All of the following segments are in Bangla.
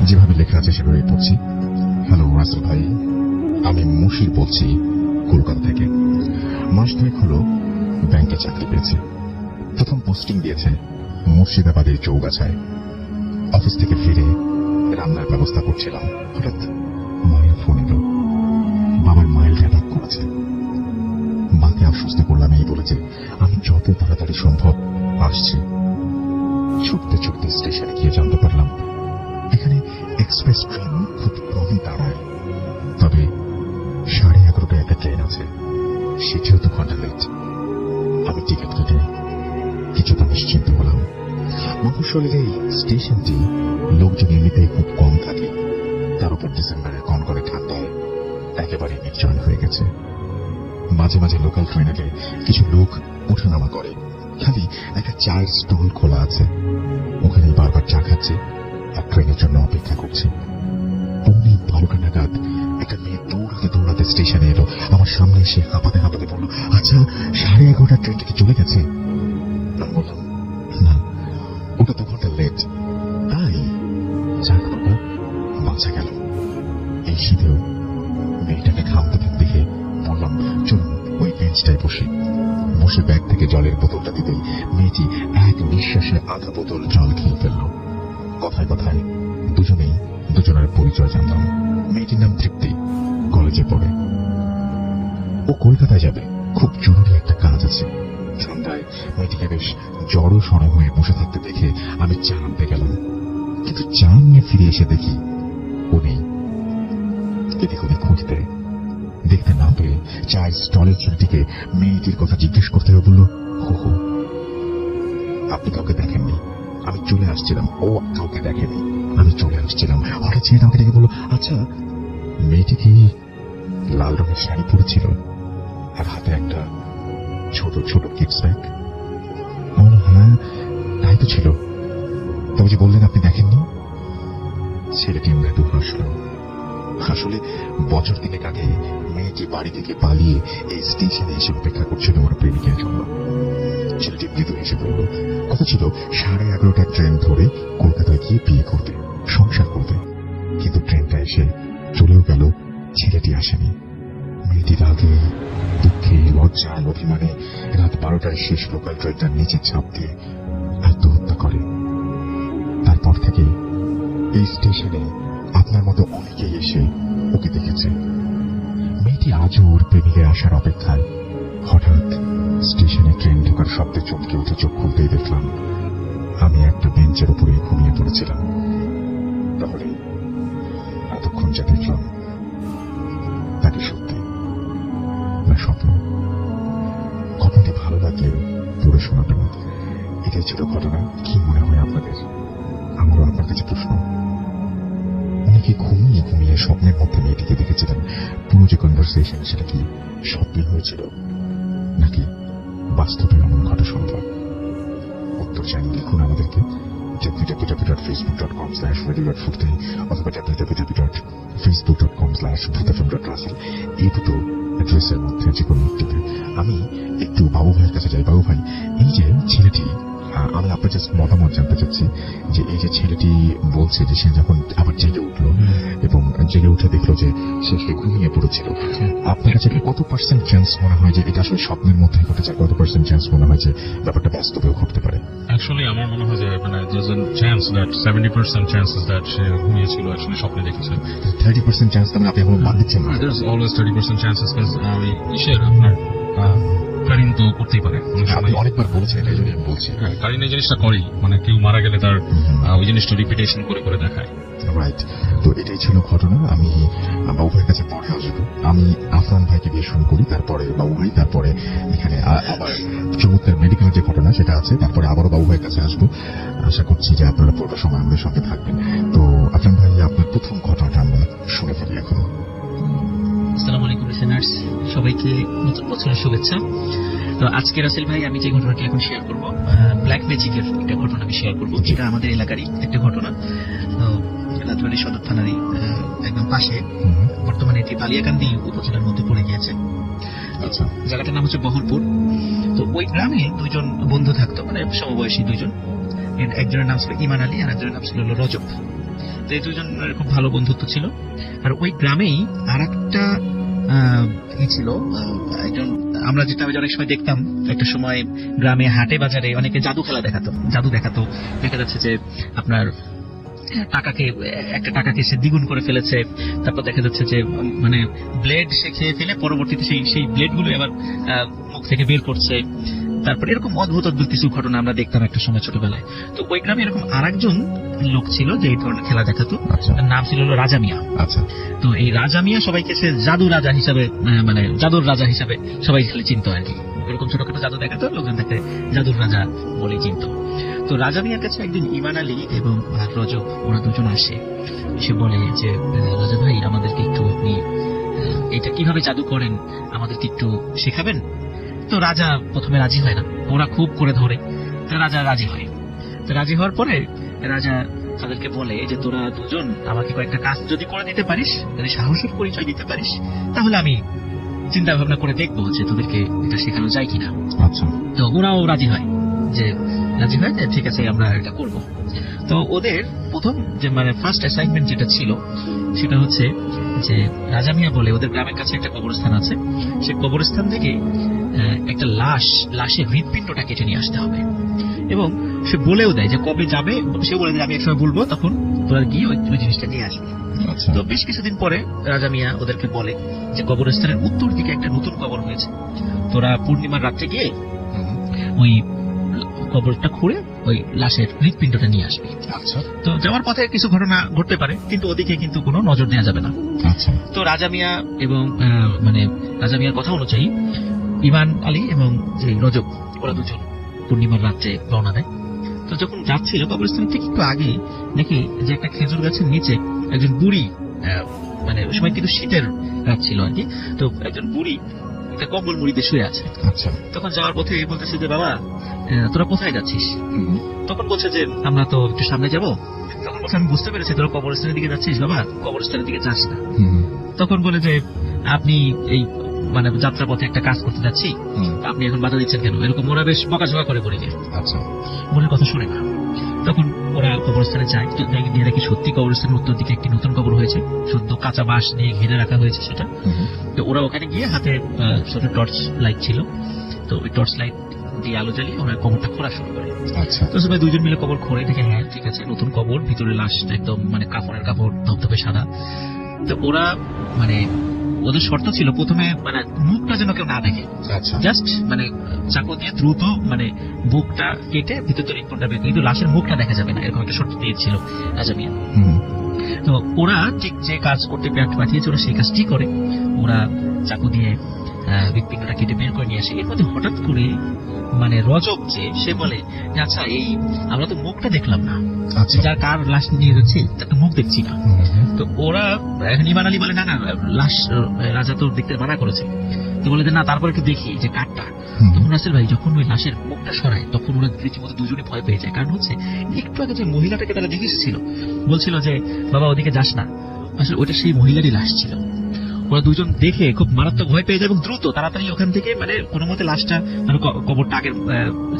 যেভাবে লেখা আছে সেভাবেই পড়ছি। হ্যালো রাসেল ভাই, আমি মুশির বলছি কলকাতা থেকে। মাস 2 হলো ব্যাংকে চাকরি পেয়েছে। প্রথম পোস্টিং দিয়েছে মুর্শিদাবাদের চৌগাছায়। অফিস থেকে ফিরে রান্নার ব্যবস্থা করছিলাম, হঠাৎ মায়ের ফোন এলো। বাবার মাইল্ড অ্যাটাক করেছে। মাকে আশ্বস্ত করলাম এই বলে যে আমি যত তাড়াতাড়ি সম্ভব আসছি। ছুটতে ছুটতে স্টেশনে গিয়ে জানতে পারলাম এখানে এক্সপ্রেস ট্রেন খুব কমই দাঁড়ায়, তবে 11:30টায় একটা ট্রেন আছে, সেটিও 2 ঘন্টা লেট। আমি টিকিট কেটে কিছুটা নিশ্চিন্ত হলাম। মফস্বলের এই স্টেশনটি লোকজন এমনিতেই খুব কম থাকে, তার উপর ডিসেম্বরের কনকনে ঠান্ডায় একেবারে নির্জন হয়ে গেছে। মাঝে মাঝে লোকাল ট্রেনে কিছু লোক ওঠানামা করে, খালি একটা চায়ের স্টল খোলা আছে, ওখানে বারবার চা খাচ্ছে আর ট্রেনের জন্য অপেক্ষা করছে। পৌনে 12টা নাগাদ একটা মেয়ে দৌড়াতে দৌড়াতে স্টেশনে এলো। আমার সামনে এসে হাঁপাতে হাঁপাতে বলল, আচ্ছা 11:30টার ট্রেনটা কি চলে গেছে? আমি বললাম না, ওটা 2 ঘন্টা লেট। তাই? যাক বাবা, বাঁচা গেল। এই শীতেও মেয়েটাকে ঘামতে দেখে বললাম, চলুন ওই বেঞ্চটায় বসে ব্যাগ থেকে জলের বোতলটা দিতেই মেয়েটি এক নিঃশ্বাসে আধা বোতল জল খেয়ে ফেলল। কথায় কথায় দুজনেই দুজনের পরিচয় জানলাম। মেয়েটির নাম তৃপ্তি, কলেজে পড়ে। ও কলকাতায় যাবে, খুব জরুরি একটা কাজ আছে। ঠান্ডায় মেয়েটিকে বেশ জড়ো সড়ো হয়ে বসে থাকতে দেখে আমি চা আনতে গেলাম, কিন্তু চা নিয়ে ফিরে এসে দেখি ও নেই। এদিক ওদিক খুঁজতে দেখতে না পেয়ে চায়ের স্টলের ছেলেটিকে মেয়েটির কথা জিজ্ঞেস করতে হবে বলল, হো আপনি কাউকে দেখেননি? আমি চলে আসছিলাম। ও কাউকে দেখেনি, আমি চলে আসছিলাম। হঠাৎ ছেলেটা আমাকে ডেকে বলল, আচ্ছা মেয়েটি কি লাল রঙের শাড়ি পরেছিল আর হাতে একটা ছোট ছোট কিডস ব্যাগ? হ্যাঁ তাই তো ছিল। তবে যে বললেন আপনি দেখেননি? ছেলেটি মৃদু হাসল। আসলে বছর 3 আগে মেয়েটি বাড়ি থেকে পালিয়ে এই স্টেশনে এসে অপেক্ষা করছিল ওর প্রেমিকের জন্য। ছেলেটি মৃদু হেসে বলল, কথা ছিল 11:30টার ট্রেন ধরে কলকাতায় গিয়ে বিয়ে করবে, সংসার করবে। কিন্তু ট্রেনটা এসে চলেও গেল, ছেলেটি আসেনি। মেয়েটি রাগে, দুঃখে, লজ্জায়, অভিমানে রাত 12টায় শেষ লোকাল ট্রেনটার নিচে চাপ দিয়ে আত্মহত্যা করে। তারপর থেকে এই স্টেশনে আপনার মতো অনেকেই এসে ওকে দেখেছে। মেয়েটি আজও ওর প্রেমিকের আসার অপেক্ষায়। হঠাৎ স্টেশনে ট্রেন ঢোকার শব্দে চমকে উঠে চোখ খুলতেই দেখলাম আমি একটা বেঞ্চের উপরে ঘুমিয়ে পড়েছিলাম। তাহলে এতক্ষণ যা দেখলাম তাকে সত্যি না স্বপ্ন? ঘটনাটি ভালো লাগলে পড়ে শোনাবেন। এটাই ছিল ঘটনা। কি মনে হয় আপনাদের? আমারও আপনার কাছে প্রশ্ন। অনেকে ঘুমিয়ে ঘুমিয়ে স্বপ্নের মধ্যে মেয়েটিকে দেখেছিলেন। পুরো যে কনভারসেশন সেটা কি স্বপ্নে হয়েছিল নাকি বাস্তবে এমন ঘটা সম্ভব? উত্তর জানিয়ে লিখুন আমাদেরকে www.facebook.com/radio.ফুর্তি অথবা www.facebook.com/bhutfm.russell এই দুটো অ্যাড্রেসের মধ্যে যে কোনো একটিতে। আমি একটু বাবু ভাইয়ের কাছে যাই। বাবু ভাই, এই যে ছেলেটি, আমি আপনার জাস্ট মতামত জানতে চাচ্ছি যে এই যে ছেলেটি বলছে যে সে যখন আবার জেগে উঠল এবং জেগে উঠে দেখলো যে সে ঘুমিয়ে পড়েছিল, আপনার কাছে কত পার্সেন্ট চান্স মনে হয় যে এটা আসলে স্বপ্নের মধ্যে ঘটেছে? কত পার্সেন্ট চান্স মনে হয় যে ব্যাপারটা বাস্তবেও ঘটতে পারে? অ্যাকচুয়ালি আমার মনে হয় যে there's a chance that 70% chances that সে ঘুমিয়েছিল, আসলে স্বপ্নে দেখেছে। 30% চান্স মানে আপনি এখন বাদ দিচ্ছেন না? There's always 30% chances because আমি আপনার কারিন তো করতেই পারে। আপনি অনেকবার বলেছেন, এটাই জন্য আমি বলছি। হ্যাঁ, কারিন এই জিনিসটা করেই, কেউ মারা গেলে তার ওই জিনিসটা রিপিটেশন করে করে দেখায়। রাইট। তো এটাই ছিল ঘটনা। আমি বাবু ভাইয়ের কাছে পরে আসবো। আমি আফরান ভাইকে দিয়ে শুরু করি, তারপরে বাবু ভাই, তারপরে এখানে আবার চমৎকার মেডিকেলের যে ঘটনা সেটা আছে, তারপরে আবারও বাবু ভাইয়ের কাছে আসবো। আশা করছি যে আপনারা পুরো সময় আমাদের সঙ্গে থাকবেন। তো আফরান ভাই, আপনার প্রথম ঘটনাটা আমরা শুনে ফেলি এখন। আসসালামু আলাইকুম লিসেনার্স, সবাইকে নতুন বছরের শুভেচ্ছা। তো আজকে রাসেল ভাই আমি যে ঘটনাটি এখন শেয়ার করব, ব্ল্যাক ম্যাজিকের একটা ঘটনা আমি শেয়ার করব, যেটা আমাদের এলাকারই একটা ঘটনা। রাজবাড়ী সদর থানারই একদম পাশে। বর্তমানে এটি বালিয়াকান্দি উপজেলার মধ্যে পড়ে গিয়েছে। আচ্ছা, জায়গাটার নাম হচ্ছে বহরপুর। তো ওই গ্রামে 2জন বন্ধু থাকতো, সমবয়সী 2জন। একজনের নাম ছিল ইমান আলী আর একজনের নাম ছিল হলো রজব। তো এই দুজনের খুব ভালো বন্ধুত্ব ছিল। আর ওই গ্রামেই আর একটা ছিল একজন, আমরা যেটা অনেক সময় দেখতাম একটা সময় গ্রামে হাটে বাজারে অনেকে জাদু দেখাতো। দেখা যাচ্ছে যে আপনার একটা টাকাকে সে দ্বিগুণ করে ফেলেছে, তারপর দেখা যাচ্ছে যে মানে ব্লেড সে খেয়ে ফেলে পরবর্তীতে সেই ব্লেড গুলো আবার মুখ থেকে বের করছে। তারপর এরকম অদ্ভুত কিছু ঘটনা আমরা দেখতাম একটা সময় ছোটবেলায়। তো ওই গ্রামে এরকম আরেকজন লোক ছিল যে এই ধরনের খেলা দেখাতো, তার নাম ছিল হলো রাজা মিয়া। আচ্ছা, তো এই রাজা মিয়া সবাইকে সে জাদুর রাজা হিসাবে মানে জাদুর রাজা হিসাবে সবাই খালি চিনতো আর কি। এরকম ছোটখাটো জাদু দেখাতো, লোকজন তাকে জাদুর রাজা বলে চিনতো। তো রাজা মিয়ার কাছে একদিন ইমান আলী এবং রজব ওরা দুজন আসে, এসে বলে যে রাজা ভাই আমাদেরকে একটু আপনি এটা কিভাবে জাদু করেন আমাদেরকে একটু শেখাবেন। তো রাজা প্রথমে রাজি হয় না, ওরা খুব করে ধরে, রাজা রাজি হয়। তো রাজি হওয়ার পরে রাজা তাদেরকে বলে যে তোরা দুজন আমাকে কয়েকটা কাজ যদি করে দিতে পারিস, যদি সাহসের পরিচয় দিতে পারিস, তাহলে আমি চিন্তা ভাবনা করে দেখবো যে তোদেরকে এটা শেখানো যায় কিনা। আচ্ছা, তো ওরাও রাজি হয় যে ঠিক আছে আমরা এটা করব। তো ওদের প্রথম যে মানে ফার্স্ট অ্যাসাইনমেন্ট যেটা ছিল সেটা হচ্ছে যে রাজা মিয়া বলে ওদের গ্রামের কাছে একটা কবরস্থান আছে, সেই কবরস্থান থেকে একটা লাশের হৃৎপিণ্ডটা কেটে নিয়ে আসতে হবে। এবং সে বলেও দেয় যে কবে যাবে, সে বলে দেয় আমি এক সময় বলবো, তখন তোরা গিয়ে ওই জিনিসটা নিয়ে আসবে। আচ্ছা, তো বেশ কিছুদিন পরে রাজা মিয়া ওদেরকে বলে যে কবরস্থানের উত্তর দিকে একটা নতুন কবর হয়েছে, তোরা পূর্ণিমার রাত্রে গিয়ে ওই কবরটা খুঁড়ে ওই লাশের হৃৎপিণ্ডটা নিয়ে আসবে। আচ্ছা, তো যাওয়ার পথে কিছু ঘটনা ঘটতে পারে, কিন্তু ওদিকে কিন্তু কোনো নজর দেওয়া যাবে না। আচ্ছা, তো রাজা মিয়া এবং মানে রাজা মিয়ার কথা অনুযায়ী ইমান আলী এবং যে রজব ওরা দুজন পূর্ণিমার রাত্রে রওনা দেয়। তো যখন যাচ্ছিল কবরস্থান থেকে একটু আগে দেখি যে একটা খেজুর গাছের নিচে একজন বুড়ি, মানে ওই সময় কিন্তু শীতের রাত ছিল আর কি, তো একজন বুড়ি একটা কম্বল মুড়িতে শুয়ে আছে। আচ্ছা, তখন যাওয়ার পথে বলতেছে যে বাবা তোরা কোথায় যাচ্ছিস? হুম, তখন বলছে যে আমরা তো একটু সামনে যাব। তখন বলছে আমি বুঝতে পেরেছি তোরা কবরস্থানের দিকে যাচ্ছিস, বাবা কবরস্থানের দিকে যাস না। হুম, তখন বলে যে আপনি এই মানে যাত্রা পথে একটা কাজ করতে যাচ্ছি, হুম, আপনি এখন বাধা দিচ্ছেন কেন? এরকম ওরা বেশ বকাঝকা করে বলে যায়, আচ্ছা, বোনের কথা শুনে না। তখন ওরা কবরস্থানে যায়, গিয়ে দেখি সত্যি কবরস্থানের উত্তর দিকে একটি নতুন কবর হয়েছে, শুদ্ধ কাঁচা বাঁশ দিয়ে ঘিরে রাখা হয়েছে সেটা। হুম, তো ওরা ওখানে গিয়ে হাতে ছোট টর্চ লাইট ছিল, তো ওই টর্চ লাইট দিয়ে আলো জ্বালিয়ে ওরা কবরটা খোঁড়া শুরু করে। আচ্ছা, তো সবাই দুজন মিলে কবর খোঁড়ে, দেখে হ্যাঁ ঠিক আছে নতুন কবর, ভিতরে লাশটা একদম মানে কাপড়ের কাপড় ধবধবে সাদা। তো ওরা মানে ওদের শর্ত ছিল প্রথমে মানে মুখটা যেন কেউ না দেখে, আচ্ছা, জাস্ট মানে চাকু দিয়ে দ্রুত মানে বুকটা কেটে ভিতরে হৃৎপিণ্ডটা বের করে, কিন্তু লাশের মুখটা দেখা যাবে না, এরকম একটা শর্ত দিয়েছিল রাজা মিয়া। হুম, তো ওরা ঠিক যে কাজ করতে পাঠিয়েছে ওরা সেই কাজটি করে, ওরা চাকু দিয়ে হৃৎপিণ্ডটা কেটে বের করে নিয়ে আসে। এর মধ্যে হঠাৎ করে মানে রজব যে সে বলে যে আচ্ছা এই আমরা তো মুখটা দেখলাম না, আচ্ছা, যার কার লাশ নিয়ে যাচ্ছি তার তো মুখ দেখছি না। হুম, হুম, তো ওরা এখন ইমান আলী বলে না না লাশ রাজা তো দেখতে মানা করেছে। তো বলে যে না তারপর একটু দেখি যে কারটা। হুম, তখন রাসেল ভাই যখন ওই লাশের মুখটা সরায় তখন ওরা রীতিমতো দুজনে ভয় পেয়ে যায়, কারণ হচ্ছে একটু আগে যে মহিলাটাকে তারা দেখে এসেছিল বলছিল যে বাবা ওদিকে যাস না, আসলে ওটা সেই মহিলারই লাশ ছিল। ওরা দুজন দেখে খুব মারাত্মক ভয় পেয়ে যায় এবং দ্রুত তাড়াতাড়ি ওখান থেকে মানে কোনো মতে লাশটা মানে কবরটা আগের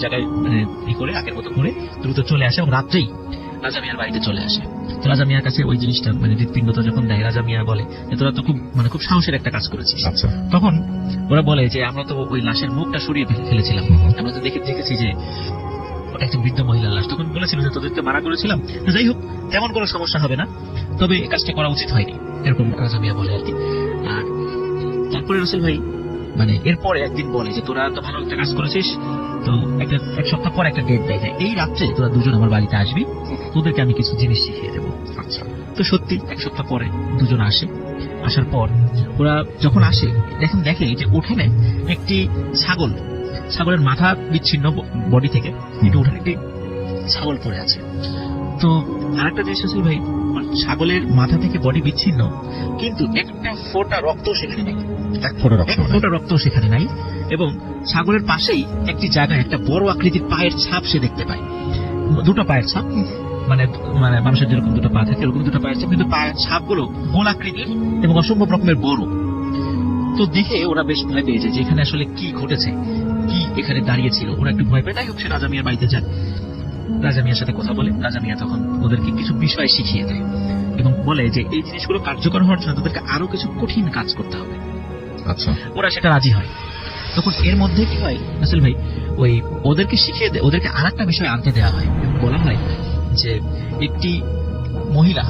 জায়গায় মানে ই করে আগের মতো করে দ্রুত চলে আসে এবং রাত্রেই রাজা মিয়ার বাড়িতে চলে আসে। তো রাজা মিয়ার কাছে ওই জিনিসটা মানে হৃৎপিণ্ডটা যখন দেয়, রাজা মিয়া বলে যে তোরা তো খুব মানে খুব সাহসের একটা কাজ করেছিস। আচ্ছা, তখন ওরা বলে যে আমরা তো ওই লাশের মুখটা সরিয়ে ফেলেছিলাম, আমরা তো দেখেছি যে ওটা একটা বৃদ্ধ মহিলার লাশ। তখন বলেছিল যে তোদেরকে মানা করেছিলাম, যাই হোক তেমন কোনো সমস্যা হবে না, তবে এই কাজটা করা উচিত হয়নি, এরকম রাজা মিয়া বলে আর কি। আর তারপরে রাসেল ভাই মানে এরপরে একদিন বলে যে তোরা তো ভালো একটা কাজ করেছিস, তো এক সপ্তাহ পর একটা ডেট দেয়, এই রাত্রে তোরা দুজন আমার বাড়িতে আসবি, তোদেরকে আমি কিছু জিনিস শিখিয়ে দেবো। আচ্ছা, তো সত্যি এক সপ্তাহ পরে দুজন আসে। আসার পর ওরা যখন আসে দেখে যে উঠানে একটি ছাগলের মাথা বিচ্ছিন্ন বডি থেকে একটু উঠানে একটি ছাগল পড়ে আছে। তো আরেকটা জিনিস আছে ভাই, ছাগলের মাথা থেকে বডি বিচ্ছিন্ন কিন্তু একটা ফোঁটা রক্ত সেখানে নেই, এক ফোঁটা রক্ত এক ফোঁটা রক্ত সেখানে নাই। এবং ছাগলের পাশেই একটি জায়গায় একটা বড় আকৃতির পায়ের ছাপ সে দেখতে পায়, দুটো পায়ের ছাপ, মানে মানে মানুষের যেরকম দুটো পা থাকে এরকম দুটো পায়ের ছাপ, কিন্তু পায়ের ছাপগুলো গোল আকৃতির এবং অসম্ভব রকমের বড়। তো দেখে ওরা বেশ ভয় পেয়ে যায় যে এখানে আসলে কি ঘটেছে, কি এখানে দাঁড়িয়েছিল, ওরা একটু ভয় পেয়ে, তাই হোক সে রাজা মিয়ার বাড়িতে যায়। রাজা মিয়ার সাথে কথা বলে। রাজা মিয়া তখন ওদেরকে কিছু বিষয় শিখিয়ে দেয় এবং বলে যে এই জিনিসগুলো কার্যকর হওয়ার জন্য তাদেরকে আরো কিছু কঠিন কাজ করতে হবে। আচ্ছা, ওরা সেটা রাজি হয়। তখন এর মধ্যে কি হয় রাসেল ভাই, ওই ওদেরকে শিখিয়ে দেয়, ওদেরকে আর একটা বিষয় আনতে দেওয়া হয় এবং বলা হয় যে একটি মহিলা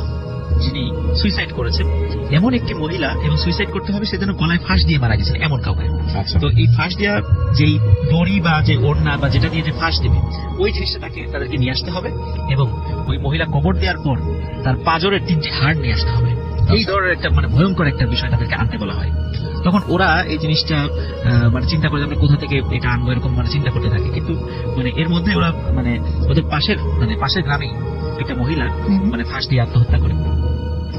যিনি সুইসাইড করেছেন, এমন একটি মহিলা, এবং সুইসাইড করতে হবে সেজন্য গলায় ফাঁস দিয়ে মারা গেছেন এমন কাউকে। আচ্ছা, তো এই ফাঁস দেওয়া যেই দড়ি বা যে ওড়না বা যেটা দিয়ে যে ফাঁস দেবে, ওই জিনিসটা তাদেরকে নিয়ে আসতে হবে এবং ওই মহিলা কবর দেওয়ার পর তার পাঁজরের 3টি হাড় নিয়ে আসতে হবে। এই ধরনের একটা মানে ভয়ঙ্কর একটা বিষয় তাদেরকে আনতে বলা হয়। তখন ওরা এই জিনিসটা মানে চিন্তা করে আমরা কোথা থেকে এটা আনবো এরকম মানে চিন্তা করতে থাকে। কিন্তু মানে এর মধ্যে ওরা মানে ওদের পাশের গ্রামেই একটা মহিলা মানে ফাঁস দিয়ে আত্মহত্যা করে।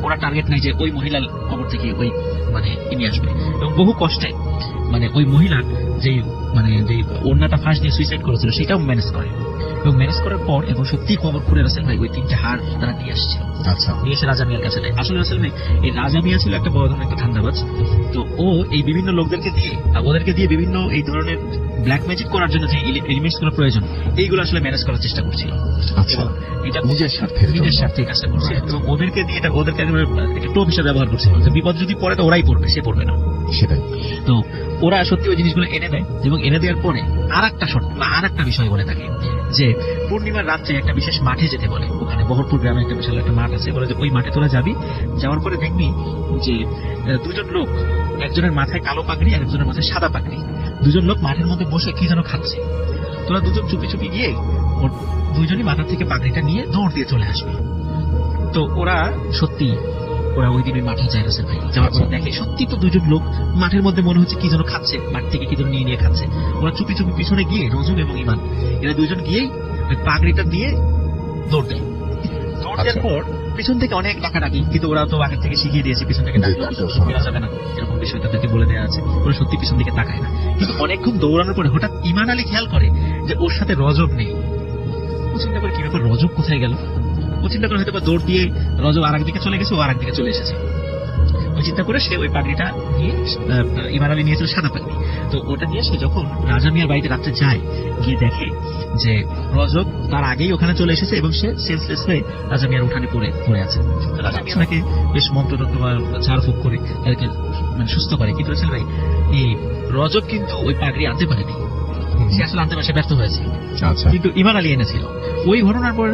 ওরা টার্গেট নেয় যে ওই মহিলার কবর থেকে ওই মানে নিয়ে আসবে এবং বহু কষ্টে মানে ওই মহিলা যে ওড়নাটা ফাঁস দিয়ে সুইসাইড করেছিল সেটাও ম্যানেজ করে এবং ম্যানেজ করার পর এবং সত্যি কবর খুঁড়ে রাসেল ভাই ওই 3টে হাড় তারা নিয়ে আসছিল। আচ্ছা, নিয়ে এসে রাজা মিয়ার কাছে দেয়। আসলে রাসেল ভাই এই রাজা মিয়া ছিল একটা বড় ধরনের একটা ধান্দাবাজ। তো ও এই বিভিন্ন লোকদেরকে দিয়ে ওদেরকে দিয়ে বিভিন্ন এই ধরনের ব্ল্যাক ম্যাজিক করার জন্য যে এলিমেন্টস গুলো প্রয়োজন এইগুলো আসলে ম্যানেজ করার চেষ্টা করছিল। আচ্ছা, এবং এটা নিজের স্বার্থের জন্য। নিজের স্বার্থে কাজটা করছিল এবং ওদেরকে দিয়ে এটা ওদেরকে একেবারে একটা টোপ হিসেবে ব্যবহার করছিল যে বিপদ যদি পড়ে তো ওরাই পড়বে, সে পড়বে না। সেটাই। তো ওরা সত্যি ওই জিনিসগুলো এনে দেয় এবং এনে দেওয়ার পরে আর একটা বিষয় বলে থাকে যে পূর্ণিমার রাত্রে একটা বিশেষ মাঠে যেতে বলে। ওখানে বহরপুর গ্রামে একটা বিশাল একটা মাঠ আছে, বলে যে ওই মাঠে তোরা যাবি, যাওয়ার পরে দেখবি যে দুজন লোক, একজনের মাথায় কালো পাগড়ি আর একজনের মাথায় সাদা পাগড়ি, দুজন লোক মাঠের মধ্যে বসে কি যেন খাচ্ছে। তোরা দুজন চুপি চুপি গিয়ে ওর দুইজনই মাথার থেকে পাগড়িটা নিয়ে দৌড় দিয়ে চলে আসবি। তো ওরা ওই দিন ওই মাঠে যায় রাসেল ভাই। যাওয়ার পর দেখে সত্যি তো দুজন লোক মাঠের মধ্যে মনে হচ্ছে কি যেন খাচ্ছে, মাঠ থেকে কি যেন নিয়ে খাচ্ছে। ওরা চুপি চুপি পিছনে গিয়ে রজব এবং ইমান এরা দুজন গিয়েই ওই পাগড়িটা দিয়ে দৌড় দেয়। দৌড় দেওয়ার পর পিছন থেকে অনেক ডাকাডাকি, কিন্তু ওরা তো আগের থেকে শিখিয়ে দিয়েছে পিছন থেকে ডাকা যাবে না, এরকম বিষয় তাদেরকে বলে দেওয়া আছে। ওরা সত্যি পিছন দিকে তাকায় না। কিন্তু অনেকক্ষণ দৌড়ানোর পরে হঠাৎ ইমান আলী খেয়াল করে যে ওর সাথে রজব নেই। ও চিন্তা করে কি ব্যাপার, রজব কোথায় গেল? ও চিন্তা করে হয়তো বা দৌড় দিয়ে রজব আর একদিকে চলে গেছে, ও আর একদিকে চলে এসেছে। ওই চিন্তা করে সে ওই পাগড়িটা নিয়ে, ইমান আলী নিয়েছিল সাদা পাগড়ি, তো ওটা নিয়ে সে যখন রাজা মিয়ার বাড়িতে রাত্রে যায়, গিয়ে দেখে যে রজব তার আগেই ওখানে চলে এসেছে এবং সে সেন্সলেস হয়ে রাজা মিয়ার উঠানে পড়ে আছে। তো রাজা মিয়া তাকে বেশ মন্ত্রতন্ত্র বা ঝাড়ফুঁক করে তাদেরকে মানে সুস্থ করে। কিন্তু রাসেল ভাই এই রজব কিন্তু ওই পাগড়ি আনতে পারেনি, সে আসলে আনতে পারে, সে ব্যর্থ হয়েছে। আচ্ছা, কিন্তু ইমান আলী এনেছিল। ওই ঘটনার পরে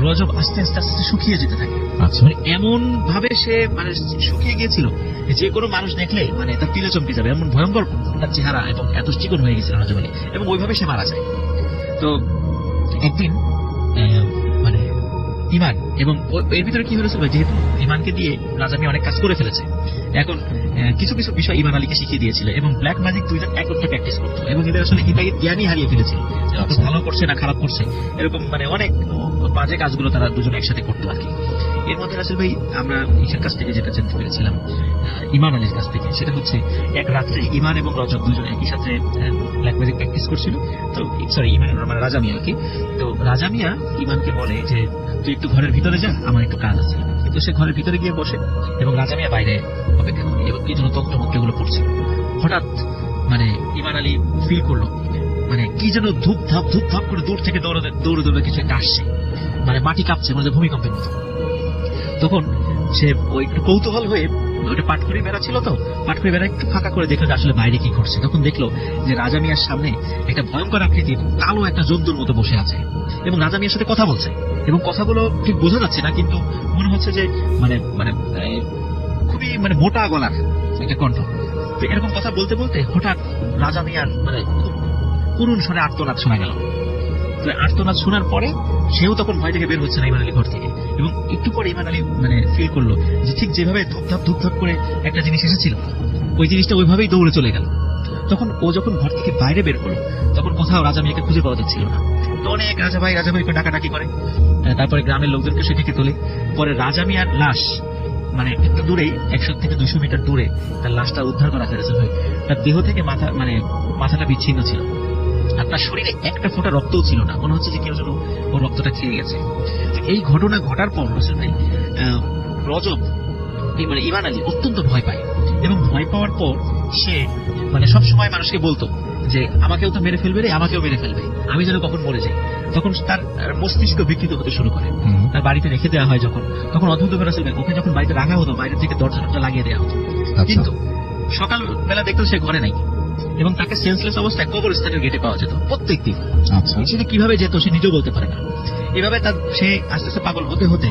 রজব আস্তে আস্তে আস্তে শুকিয়ে যেতে থাকে। আচ্ছা, মানে এমন ভাবে সে মানে শুকিয়ে গিয়েছিল যে কোনো মানুষ দেখলে মানে তার তিলে চমকে যাবে, এমন ভয়ঙ্কর তার চেহারা এবং এত চিকন হয়ে গেছিল রজব আলী, এবং ওইভাবে সে মারা যায়। তো একদিন মানে ইমান এবং এর ভিতরে কি হয়েছিল, যেহেতু ইমানকে দিয়ে রাজা মিয়া অনেক কাজ করে ফেলেছে, এখন কিছু কিছু বিষয় ইমান আলীকে শিখিয়ে দিয়েছিল এবং ব্ল্যাক ম্যাজিক দুইজন একত্রে প্র্যাকটিস করতো এবং এদের আসলে এটাকে জ্ঞানই হারিয়ে ফেলেছিল, ভালো করছে না খারাপ করছে, এরকম মানে অনেক বাজে কাজগুলো তারা দুজন একসাথে করতো আর কি। এর মধ্যে রাসেল ভাই আমরা ইসের কাছ থেকে যেটা জানতে পেরেছিলাম ইমান আলীর কাছ থেকে, সেটা হচ্ছে এক রাত্রে ইমান এবং রজব দুজন একই সাথে ব্ল্যাক ম্যাজিক প্র্যাকটিস করছিল। তো ইমান মানে রাজা মিয়া আর কি। তো রাজা মিয়া ইমানকে বলে যে তুই একটু ঘরের ভিতরে যা, আমার একটু কাজ আছে। কিন্তু সে ঘরের ভিতরে গিয়ে বসে এবং রাজা মিয়া বাইরে অপেক্ষা করে এবং কি যেন তন্ত্রমন্ত্রগুলো পড়ছিল। হঠাৎ মানে ইমান আলী ফিল করলো মানে কি যেন ধূপ ধাপ করে দূর থেকে দৌড়ে দৌড়ে কিছু একটা আসছে, মানে মাটি কাঁপছে, মানে ভূমিকম্পের মতো। তখন সে ওই একটু কৌতূহল হয়ে ওইটা পাট করে বেড়া ছিল, তো পাট করে বেড়া একটু ফাঁকা করে দেখলো যে আসলে বাইরে কি ঘটছে। তখন দেখলো যে রাজা মিয়ার সামনে একটা ভয়ঙ্কর আকৃতির কালো একটা জন্তুর মতো বসে আছে এবং রাজা মিয়ার সাথে কথা বলছে এবং কথাগুলো ঠিক বোঝা যাচ্ছে না, কিন্তু মনে হচ্ছে যে মানে মানে খুবই মানে মোটা গলার একটা কণ্ঠ। তো এরকম কথা বলতে বলতে হঠাৎ রাজা মিয়ার মানে খুব করুণ স্বরে আর্তনাদ শোনা গেল। তো আর্তনাদ শোনার পরে সেও তখন ভয় থেকে বের হচ্ছে না ইমান আলী ঘর থেকে, এবং একটু পরে ইমান আলী মানে ফিল করলো যে ঠিক যেভাবে ধূপধাপ করে একটা জিনিস এসেছিল ওই জিনিসটা ওইভাবেই দৌড়ে চলে গেল। তখন ও যখন ঘর থেকে বাইরে বের করলো তখন কোথাও রাজা মিয়াকে খুঁজে পাওয়া যাচ্ছিল না। তো অনেক রাজা ভাই করে ডাকাডাকি করে, তারপরে গ্রামের লোকজনকে সেদিকে তোলে। পরে রাজা মিয়ার লাশ মানে একটু দূরেই 100 থেকে 200 মিটার দূরে তার লাশটা উদ্ধার করা হয়েছে ভাই। তার দেহ থেকে মাথাটা বিচ্ছিন্ন ছিল, আর তার শরীরে একটা ফোঁটা রক্তও ছিল না, মনে হচ্ছে যে কেউ যেন ও রক্তটা খেয়ে গেছে। এই ঘটনা ঘটার পর ভাই রজব মানে ইমান আলী অত্যন্ত ভয় পায় এবং ভয় পাওয়ার পর সে মানে সব সময় মানুষকে বলতো যে আমাকেও তো মেরে ফেলবে রে, আমাকেও মেরে ফেলবে, আমি যেন কখন মরে যাই। তখন তার মস্তিষ্ক বিকৃত হতে শুরু করে। তার বাড়িতে রেখে দেওয়া হয় যখন, তখন অদ্ভুত ব্যাপার আছে, ওকে যখন বাড়িতে রাখা হতো বাইরে থেকে দরজা টরজা লাগিয়ে দেওয়া হতো, কিন্তু সকালবেলা দেখতো সে ঘরে নাই, এবং তাকে সেন্সলেস অবস্থায় কবরস্থানের গেটে পাওয়া যেত প্রত্যেক দিন। আচ্ছা, সেটা কিভাবে যেত সে নিজেও বলতে পারে না। এভাবে তার সে আস্তে আস্তে পাগল হতে হতে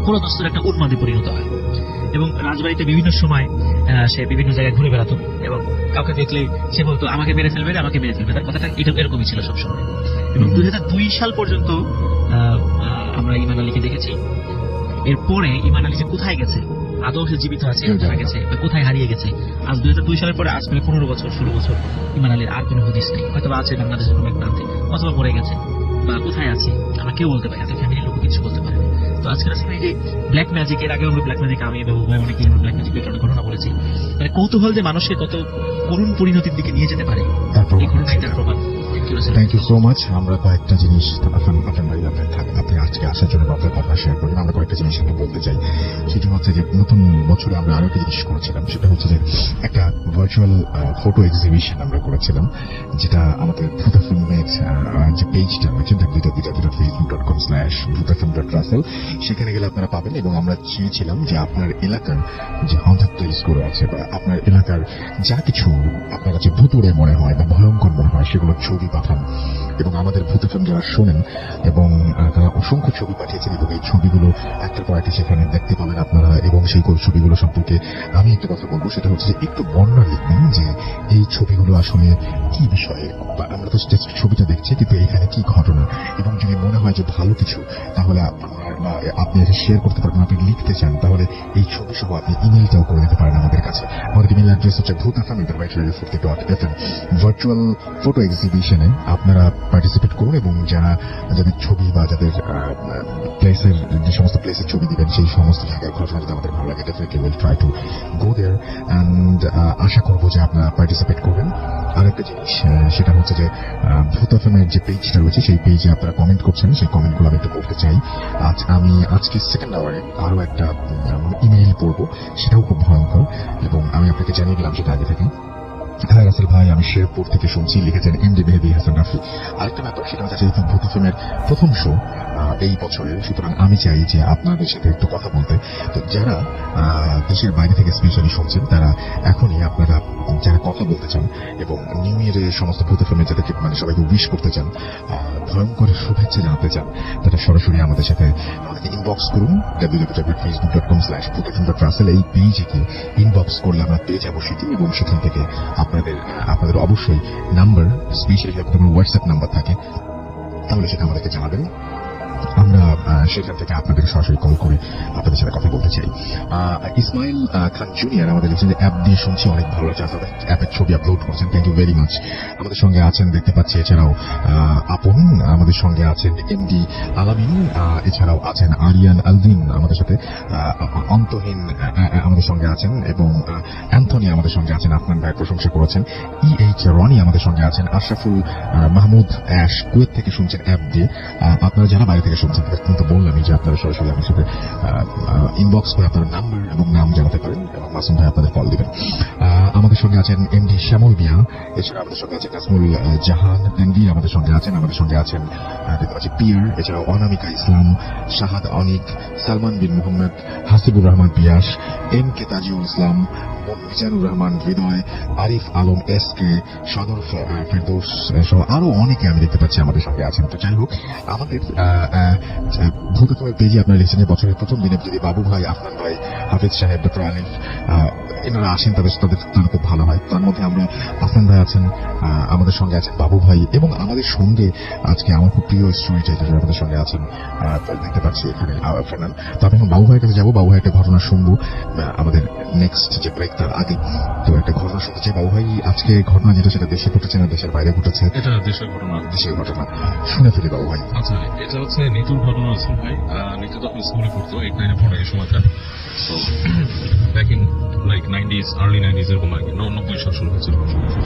পুরো দস্তুর একটা উন্মাদে পরিণত হয়, এবং রাজবাড়িতে বিভিন্ন সময় সে বিভিন্ন জায়গায় ঘুরে বেড়াতো, এবং কাউকে দেখলে সে বলতো আমাকে মেরে ফেলবে রে, আমাকে মেরে ফেলবে। তার কথাটা এরকমই ছিল সবসময়। এবং 2002 সাল পর্যন্ত আমরা ইমান আলীকে দেখেছি। এরপরে ইমান আলী যে কোথায় গেছে, আদৌ সে জীবিত আছে, মারা গেছে, বা কোথায় হারিয়ে গেছে, আজ 2002 সালের পরে আজ প্রায় 15 বছর 16 বছর ইমান আলীর আর কোনো হদিস নেই। হয়তো আছে বাংলাদেশের কোনো এক প্রান্তে, অথবা মরে গেছে, বা কোথায় আছে আমরা কেউ বলতে পারি না, তার ফ্যামিলির লোক কিছু বলতে পারে না। তো আজকে আসলে এই যে ব্ল্যাক ম্যাজিক, এর আগে আমরা ব্ল্যাক ম্যাজিক, আমি বাবু ভাই অনেকেই আমরা ব্ল্যাক ম্যাজিকের কারণে ঘটনা বলেছি, মানে কৌতূহল যে মানুষকে কত করুণ পরিণতির দিকে নিয়ে যেতে পারে, তারপর এই ঘটনাই তার প্রমাণ। Thank you so much. আমরা কয়েকটা জিনিস আপনি আজকে আসার জন্য আপনার কথা শেয়ার করবেন। আমরা কয়েকটা জিনিস আপনি বলতে চাই। সেটা হচ্ছে যে নতুন বছরে আমরা আরো একটা জিনিস করেছিলাম, সেটা হচ্ছে যে একটা ভার্চুয়াল ফটো এক্সিবিশন আমরা করেছিলাম, যেটা আমাদের ভূত ফিল্মের যে পেজটা রয়েছে www.facebook.com/bhutafilm.russell, সেখানে গেলে আপনারা পাবেন। এবং আমরা চেয়েছিলাম যে আপনার এলাকার যে হন্টেড প্লেস গুলো আছে, বা আপনার এলাকার যা কিছু আপনার কাছে ভুতুড়ে মনে হয় বা ভয়ঙ্কর মনে হয়, সেগুলো ছবি পাঠান। এবং আমাদের ভূত ফিল্ম যারা শোনেন, এবং তারা অসংখ্য ছবি পাঠিয়েছেন, এবং এই ছবিগুলো একটার পর একটা সেখানে দেখতে পাবেন আপনারা। এবং সেই ছবিগুলো সম্পর্কে আমি একটা কথা বলবো, সেটা হচ্ছে যে একটু বর্ণনা লিখবেন যে এই ছবিগুলো আসলে কি বিষয়ে, বা আমরা তো জাস্ট ছবিটা দেখছি, কিন্তু এখানে কি ঘটনা। এবং যদি মনে হয় যে ভালো কিছু, তাহলে আপনি এটা শেয়ার করতে পারবেন। আপনি লিখতে চান, তাহলে এই ছবি সহ আপনি ইমেলটাও করে দিতে পারেন আমাদের কাছে। আমাদের ইমেল অ্যাড্রেস হচ্ছে bhutafilm@radio40.fm। ভার্চুয়াল ফটো এক্সিবিশনে আপনারা পার্টিসিপেট করুন, এবং যাদের ছবি বা যাদের প্লেসের, যে সমস্ত প্লেসের ছবি দিবেন, সেই সমস্ত জায়গায় ঘটনা যদি আমাদের ভালো লাগে, definitely will try to go there, and আশা করবো যে আপনারা পার্টিসিপেট করবেন। আরেকটা জিনিস, সেটা হচ্ছে যে ভূত এফএমের যে পেজটা রয়েছে, সেই পেজে আপনারা কমেন্ট করছেন, সেই কমেন্টগুলো আমি একটু পড়তে চাই। আমি আজকে সেকেন্ড আওয়ারে আরো একটা ইমেইল পড়বো, সেটাও খুব ভয়ঙ্কর, এবং আমি আপনাকে জানিয়ে দিলাম সেটা আগে থেকে। হ্যাঁ রাসেল ভাই, আমি শেরপুর থেকে শুনছি, লিখেছেন এমডি মেহেদী হাসান রাফি। আরেকটা ব্যাপার, সেটা হচ্ছে যেহেতু ভূত ফিল্মের প্রথম শো এই বছরের, সুতরাং আমি চাই যে আপনাদের সাথে একটু কথা বলতে। তো যারা দেশের বাইরে থেকে স্পেশালি শুনছেন, তারা এখনই আপনারা যারা কথা বলতে চান, এবং নিউ ইয়ারের সমস্ত ভূত ফিল্মে যাদেরকে মানে সবাইকে উইশ করতে চান, ভয়ঙ্কর শুভেচ্ছা জানাতে চান, তারা সরাসরি আমাদেরকে ইনবক্স করুন www.facebook.com/bhutafilm.russell। এই পেজে গিয়ে ইনবক্স করলে আমরা পেয়ে যাবো সেটি, এবং সেখান থেকে আপনাদের অবশ্যই নাম্বার, স্পেশালি আপনাদের হোয়াটসঅ্যাপ নাম্বার থাকে, তাহলে সেটা আমাদেরকে জানাবেন। আমরা সেখান থেকে আপনাদের সরাসরি কল করে আপনাদের সাথে কথা বলতে চাই। ইসমাইল খান জুনিয়র আমাদের লিখছেন যে অ্যাপ দিয়ে শুনছি, অনেক ভালো লাগছে, আপনাদের অ্যাপের ছবি আপলোড করছেন, থ্যাংক ইউ ভেরি মাচ। আমাদের সঙ্গে আছেন দেখতে পাচ্ছি, এছাড়াও আপন আমাদের সঙ্গে আছেন, এমডি আলামিন, এছাড়াও আছেন আরিয়ান আলদিন আমাদের সাথে, অন্তহীন আমাদের সঙ্গে আছেন, এবং অ্যান্থনি আমাদের সঙ্গে আছেন, আপনার ভাই প্রশংসা করেছেন। EH রনি আমাদের সঙ্গে আছেন, আশরাফুল মাহমুদ অ্যাশ কুয়েত থেকে শুনছেন অ্যাপ দিয়ে। আপনারা যারা বাইরে থেকে শুনছেন, কিন্তু বললামই যে আপনারা সরাসরি আমার সাথে ইনবক্স করে আপনার নাম্বার এবং নাম জানাতে পারেন, এবং মাসুম ভাই আপনাদের কল দিবেন। আমাদের সঙ্গে আছেন এমডি শ্যামল মিয়া, এছাড়া আমাদের সঙ্গে আছেন নাজমুল জাহান এমডি আমাদের সঙ্গে আছেন, দেখতে পাচ্ছি পিয়ার, এছাড়াও অনামিকা ইসলাম, শাহাদ অনিক, সালমান বিন মোহাম্মদ, হাসিবুর রহমান পিয়াস, MK তাজিউল ইসলাম, মিজানুর রহমান হৃদয়, আরিফ আলম SK, সদর ফেরদৌস সহ আরো অনেকে আমি দেখতে পাচ্ছি আমাদের সঙ্গে আছেন। তো যাই হোক, আমাদের ভূত ফিল্মের পেজে আপনারা লিখছেন যে বছরের প্রথম দিনে যদি বাবু ভাই, আফনান ভাই, হাফিজ সাহেব, ডক্টর আলিফ এনারা আসেন, তাদের খুব ভালো হয়। তার মধ্যে আমরা আফনান ভাই আছেন, আমাদের সঙ্গে আছেন বাবু ভাই, এবং আমাদের সঙ্গে আজকে আমার খুব প্রিয় স্টোরি টাইটার আমাদের সঙ্গে আছেন, দেখতে পাচ্ছি এখানে ফেনান। তো আমি এখন বাবু ভাইয়ের কাছে যাবো, বাবু ভাই একটা ঘটনা শুনবো আমাদের নেক্সট যে ব্রেক, তার আগে তো একটা ঘটনা শুনতে চাই। বাবু ভাই, আজকে ঘটনা যেটা, সেটা দেশে ঘটেছে না দেশের বাইরে ঘটেছে? এটা দেশের ঘটনা। দেশের ঘটনা শুনে ফেলি বাবু ভাই। আচ্ছা, এটা হচ্ছে নিতুর ঘটনা আছে ভাই। নিতু তো স্কুলে পড়তো, 8-9 পড়ে এই সময়টা। তো back in like 90s, early 90s এরকম আর কি, 90 সাল শুরু হয়েছিল।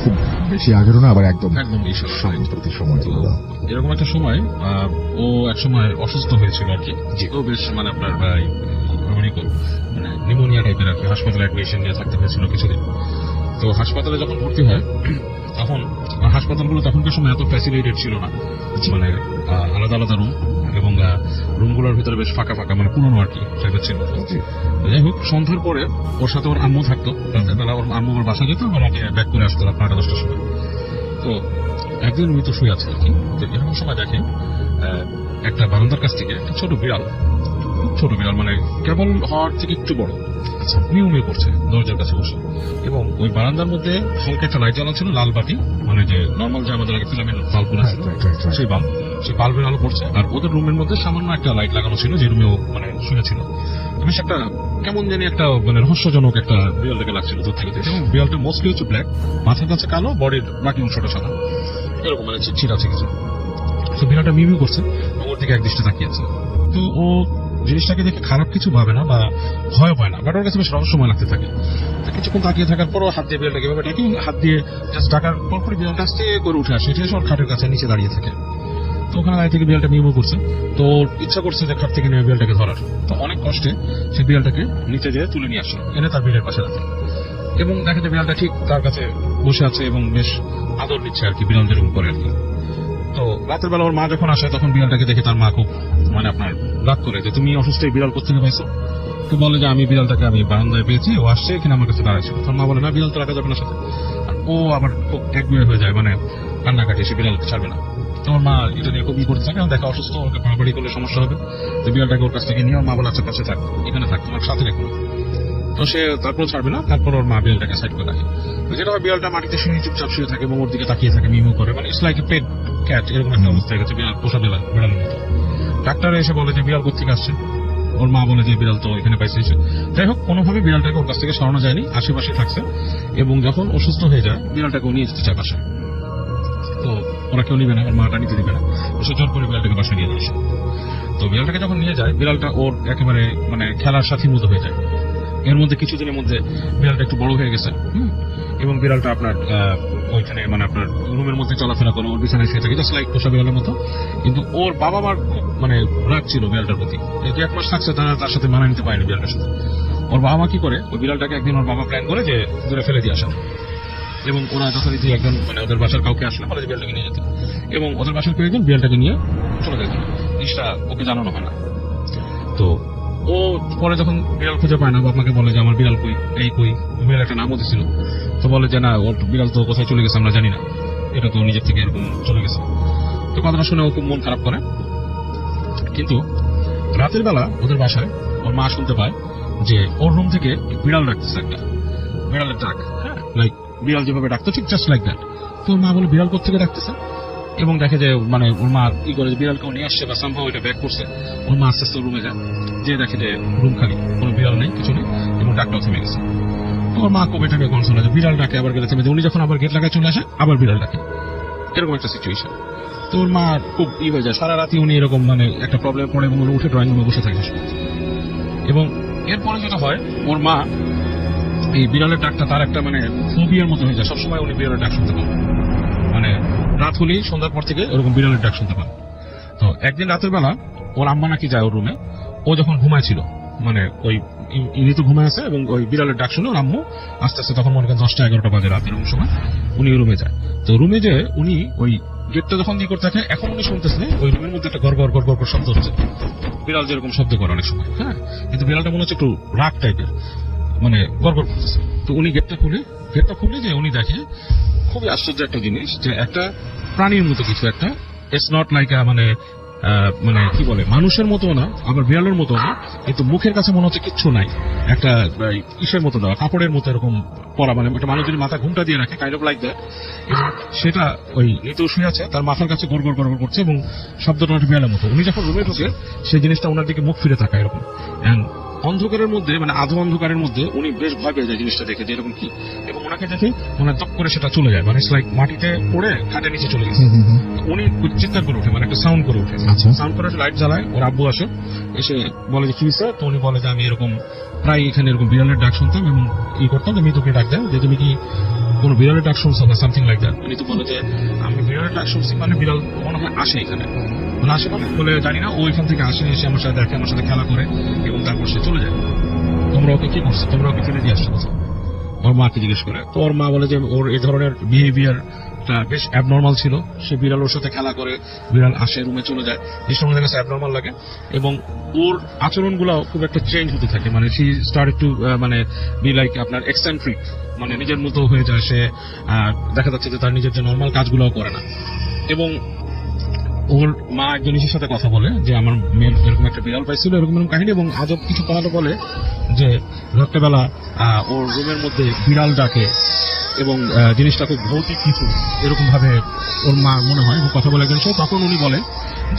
খুব বেশি আগেরও না, আবার একদম এই সম্প্রতি সময়। তো এরকম একটা সময় ও এক সময় অসুস্থ হয়েছিল আর কি, ও বেশ মানে আপনার নিউমোনিয়া টাইপের আর কি, হাসপাতালে অ্যাডমিশন নিয়ে থাকতে হয়েছিল কিছুদিন। তো হাসপাতালে যখন ভর্তি হয় তখন হাসপাতালগুলো তখনকার সময় এত ফ্যাসিলিটেড ছিল না, মানে আলাদা আলাদা রুম এবং রুমগুলোর ভিতরে বেশ ফাঁকা ফাঁকা, মানে পুরনো আর কি টাইপের ছিল। যাই হোক, সন্ধ্যার পরে ওর সাথে ওর আম্মু থাকতো, রাতের বেলা ওর আম্মু ওর বাসা যেত, ওর আগে ব্যাক করে আসতো রাত 9টা-10টার সময়। তো একদিন মৃত শুয়ে আছে আর কি, তো এরকম সময় দেখে একটা বারান্দার কাছ থেকে একটা ছোট বিড়াল, খুব ছোট বিড়াল, মানে কেবল হওয়ার থেকে একটু বড়, মিউ মিউ করছে দরজার কাছে বসে। এবং ওই বারান্দার মধ্যে হালকা একটা লাইট জ্বালা ছিল, লাল বাতি, মানে যে নর্মাল যে আমাদের আগে ফিল্মের বাল্বগুলো ছিল, সেই বাল্বের আলো পড়ছে। আর ওদের রুমের মধ্যে সামান্য একটা লাইট লাগানো ছিল, যে রুমেও মানে শুয়েছিল। বেশ একটা কেমন জানি একটা মানে রহস্যজনক একটা বিড়ালটাকে লাগছিল দূর থেকে। এবং বিড়ালটা মোস্টলি হচ্ছে ব্ল্যাক, মাথার কাছে কালো, বডির বাকি অংশটা সাদা, এরকম মানে ছিট আছে কিছু। তো বিড়ালটা মিউ মিউ করছে, ওর দিকে একদৃষ্টে তাকিয়েছে। তো ও জিনিসটাকে দেখে খারাপ কিছু ভাবে না বা ভয় পায় না, বাট ওর কাছে বেশ রহস্যময় লাগতে থাকে। কিছুক্ষণ তাকিয়ে থাকার পরও হাত দিয়ে বিড়ালটাকে এভাবে ডাকি, হাত দিয়ে জাস্ট ডাকার পরপরই বিড়ালটা আস্তে করে উঠে আসে, এসে ওর খাটের কাছে নিচে দাঁড়িয়ে থাকে। তো ওখানে দাঁড়িয়ে থেকে বিড়ালটা মিউ মিউ করছে, তো ওর ইচ্ছা করছে যে খাট থেকে নিয়ে বিড়ালটাকে ধরার। তো অনেক কষ্টে সে বিড়ালটাকে নিচে যেয়ে তুলে নিয়ে আসে, এনে তার বিড়ালের পাশে রাখে। এবং দেখা যায় বিড়ালটা ঠিক তার কাছে বসে আছে এবং বেশ আদর নিচ্ছে আর কি, বিড়াল যেরকম করে আর কি। তো রাতের বেলা ওর মা যখন আসে, তখন বিড়ালটাকে দেখে তার মা খুব মানে আপনার রাগ করে যে তুমি অসুস্থ এই বিড়াল কোথা থেকে পাইছো। তো বলে যে আমি বিড়ালটাকে আমি বারান্দায় পেয়েছি, ও আসছে এখানে আমার কাছে দাঁড়াইছিল। তোর মা বলে না, বিড়াল তো রাখা যাবে না সাথে। আর ও আবার খুব একগুয়ে হয়ে যায়, মানে কান্নাকাটি, সে বিড়ালকে ছাড়বে না। তোমার মা এটা নিয়ে খুব করতে থাকে, দেখা অসুস্থ, ওকে পাড়াপাড়ি করলে সমস্যা হবে, তো বিড়ালটাকে ওর কাছ থেকে নিয়ে ওর মা বলে আচ্ছা কাছে থাক, এখানে থাক, তোমার সাথে রেখো। তো সে তারপর ছাড়বে না, তারপর ওর মা বিড়ালটাকে সাইড করে রাখে। যেটা হয় বিড়ালটা মাটিতে শুয়ে চুপচাপ শুয়ে থাকে এবং ওর দিকে তাকিয়ে থাকে, মিউ করে, মানে it's like a pet cat, এরকম একটা অবস্থা হয়ে গেছে বিড়াল, পোষা বিড়ালের মতো। ডাক্তার এসে বলে যে বিড়াল কোথেকে আসছে, ওর মা বলে যে বিড়াল তো এখানে পাইছে। যাই হোক, কোনোভাবে বিড়ালটাকে ওর কাছ থেকে সরানো যায়নি, আশেপাশে থাকছে। এবং যখন অসুস্থ হয়ে যায়, বিড়ালটাকে নিয়ে যেতে চায় বাসায়। তো ওরা কেউ নিবে না, ওর মাটা নিতে দিবে না, সে জোর করে বিড়ালটাকে বাসায় নিয়ে আসে। তো বিড়ালটাকে যখন নিয়ে যায়, বিড়ালটা ওর একেবারে মানে খেলার সাথীর মতো হয়ে যায়। এর মধ্যে কিছুদিনের মধ্যে বিড়ালটা একটু বড় হয়ে গেছে, এবং বিড়ালটা আপনার ওইখানে মানে আপনার রুমের মধ্যে চলাফেরা করে, ওর বিছানায় শুয়ে থাকে, জাস্ট লাইক পোষা বিড়ালের মতো। কিন্তু ওর বাবা মার খুব মানে রাগ ছিল বিড়ালটার প্রতি। এই যে 1 মাস থাকছে, তার সাথে মানায় নিতে পারেনি বিড়ালটার সাথে। ওর বাবা মা কি করে, ওই বিড়ালটাকে একদিন ওর বাবা প্ল্যান করে যে দূরে ফেলে দিয়ে আসা। এবং ওরা যথারীতি একজন মানে ওদের বাসার কাউকে আসলে বলে যে বিড়ালটাকে নিয়ে যেতে, এবং ওদের বাসার কেউ একজন বিড়ালটাকে নিয়ে চলে যেত। জিনিসটা ওকে জানানো হয় না। তো ও পরে যখন বিড়াল খুঁজে পায় না, বাপমাকে বলে যে আমার বিড়াল কই, এই কই, বিড়াল একটা নামও দিছিল। তো বলে যে না, ওর বিড়াল তো কোথায় চলে গেছে আমরা জানি না, এটা তো নিজের থেকে এরকম চলে গেছে। তো কথাটা শুনে ও খুব মন খারাপ করে। কিন্তু রাতের বেলা ওদের বাসায় ওর মা শুনতে পায় যে ওর রুম থেকে বিড়াল ডাকতেছে, একটা বিড়ালের ডাক, হ্যাঁ, লাইক বিড়াল যেভাবে ডাকতো ঠিক জাস্ট লাইক দ্যাট। তো ওর মা বলে বিড়াল কোথেকে ডাকতেছে, এবং দেখে যে মানে ওর মা কি করে বিড়ালকেও নিয়ে আসছে বা সামহাও এটা ব্যাক করছে। ওর মা আস্তে আস্তে রুমে যায়, যে দেখে যে রুম খালি, কোনো বিড়াল নেই, কিছু নেই, এবং ডাকটাও থেমে গেছে। তো ওর মা খুব এটা নিয়ে কনসার্ন আছে, বিড়াল ডাকে আবার গেলে থেমে যায়, উনি যখন আবার গেট লাগায় চলে আসে আবার বিড়াল ডাকে, এরকম একটা সিচুয়েশন। তো ওর মা খুব হয়ে যায়, সারা রাতি উনি এরকম মানে একটা প্রবলেম পড়ে এবং উনি উঠে ড্রয়িং রুমে বসে থাকে। এবং এরপরে যেটা হয়, ওর মা এই বিড়ালের ডাকটা তার একটা মানে ফোবিয়ার মতো হয়ে যায়, সবসময় উনি বিড়ালের ডাক শুনতে পান, মানে রাত হলেই সন্ধ্যার পর থেকে ওরকম বিড়ালের ডাক শুনতে পান। তো একদিন রাতের বেলা ওর আম্মা নাকি যায় ওর রুমে, ও যখন ঘুমাইছিল, মানে ওই ইনি তো ঘুমায় আছে, এবং ওই বিড়ালের ডাক শুনে ওর আম্মু আস্তে আস্তে, তখন মনে করেন 10টা-11টা বাজে রাত, এরকম সময় উনি রুমে যায়। তো রুমে যে উনি ওই গেটটা যখন দিয়ে করতে থাকে, এখন উনি শুনতেছে ওই রুমের মধ্যে একটা গড় গড় গড় গড় শব্দ হচ্ছে, বিড়াল যেরকম শব্দ করে অনেক সময়, হ্যাঁ, কিন্তু বিড়ালটা মনে হচ্ছে একটু রাগ টাইপের, মানে গড় গড় করতেছে। তো উনি গেটটা খুলে যে উনি দেখে খুবই আশ্চর্য একটা জিনিস, যে একটা প্রাণীর মতো কিছু একটা, ইটস নট লাইক মানে মানে কি বলে মানুষের মতো না, আবার বিড়ালের মতো না, কিন্তু মুখের কাছে মনে হচ্ছে কিচ্ছু নাই, একটা ইসের মতো দেওয়া, কাপড়ের মতো এরকম পরা, মানে একটা মানুষ যদি মাথা ঘুমটা দিয়ে রাখে কাইন্ড অফ লাইক দ্যাট, এবং সেটা ওই নিতু শুয়ে আছে, তার মাথার কাছে গড় গড় গড় গড় করছে, এবং শব্দটা একটা বিড়ালের মতো। উনি যখন রুমে ঢুকে, সেই জিনিসটা ওনার দিকে মুখ ফিরে থাকা এরকম, এন্ড অন্ধকারের মধ্যে মানে আধো অন্ধকারের মধ্যে উনি বেশ ভয় পেয়ে যায় জিনিসটা দেখে, যে এরকম কি, এবং ওনাকে দেখে মানে তপ করে সেটা চলে যায়, মানে লাইক মাটিতে পড়ে খাটের নিচে চলে গেছে। উনি চিৎকার করে ওঠে, মানে একটা সাউন্ড করে ওঠে, সাউন্ড করে লাইট জ্বালায়, ওর আব্বু আসে, এসে বলে যে কি হয়েছে। তো উনি বলে যে আমি এরকম প্রায় এখানে এরকম বিড়ালের ডাক শুনতাম এবং করতাম, তুমি তোকে ডাক দেয় যে তুমি কি কোনো বিড়ালের ডাক শুনছো না, সামথিং লাইক দ্যাট। উনি তো বলে যে আমি বিড়ালের ডাক শুনছি, মানে বিড়াল মনে হয় আসে এখানে, মানে আসে মানে বলে জানি না, ও এখান থেকে আসে, এসে আমার সাথে দেখে, আমার সাথে খেলা করে, এবং তারপর সে চলে যায়। তোমরা ওকে কি করছো, তোমরা ওকে ফেলে দিয়ে আসছো কোথাও। ওর মাকে জিজ্ঞেস করে। তো ওর মা বলে যে ওর এই ধরনের বিহেভিয়ার বেশ অ্যাবনর্মাল ছিল। সে বিড়াল ওর সাথে খেলা করে, বিড়াল আসে রুমে চলে যায়, জিনিসটা আমাদের কাছে অ্যাবনর্মাল লাগে। এবং ওর আচরণগুলো খুব একটা চেঞ্জ হতে থাকে, মানে সি স্টার্ট টু মানে বি লাইক আপনার এক্সেন্ট্রিক, মানে নিজের মতো হয়ে যায় সে। দেখা যাচ্ছে যে তার নিজের যে নর্মাল কাজগুলোও করে না। এবং ওর মা একজন ইসের সাথে কথা বলে যে আমার মেয়ের এরকম একটা বিড়াল পাইছিল, এরকম এরকম কাহিনী। এবং আজব কিছু কথা বলে যে রাত্রেবেলা ওর রুমের মধ্যে বিড়াল ডাকে এবং জিনিসটা খুব ভৌতিক কিছু এরকম ভাবে ওর মা মনে হয় এবং কথা বলে একজন সে। তখন উনি বলে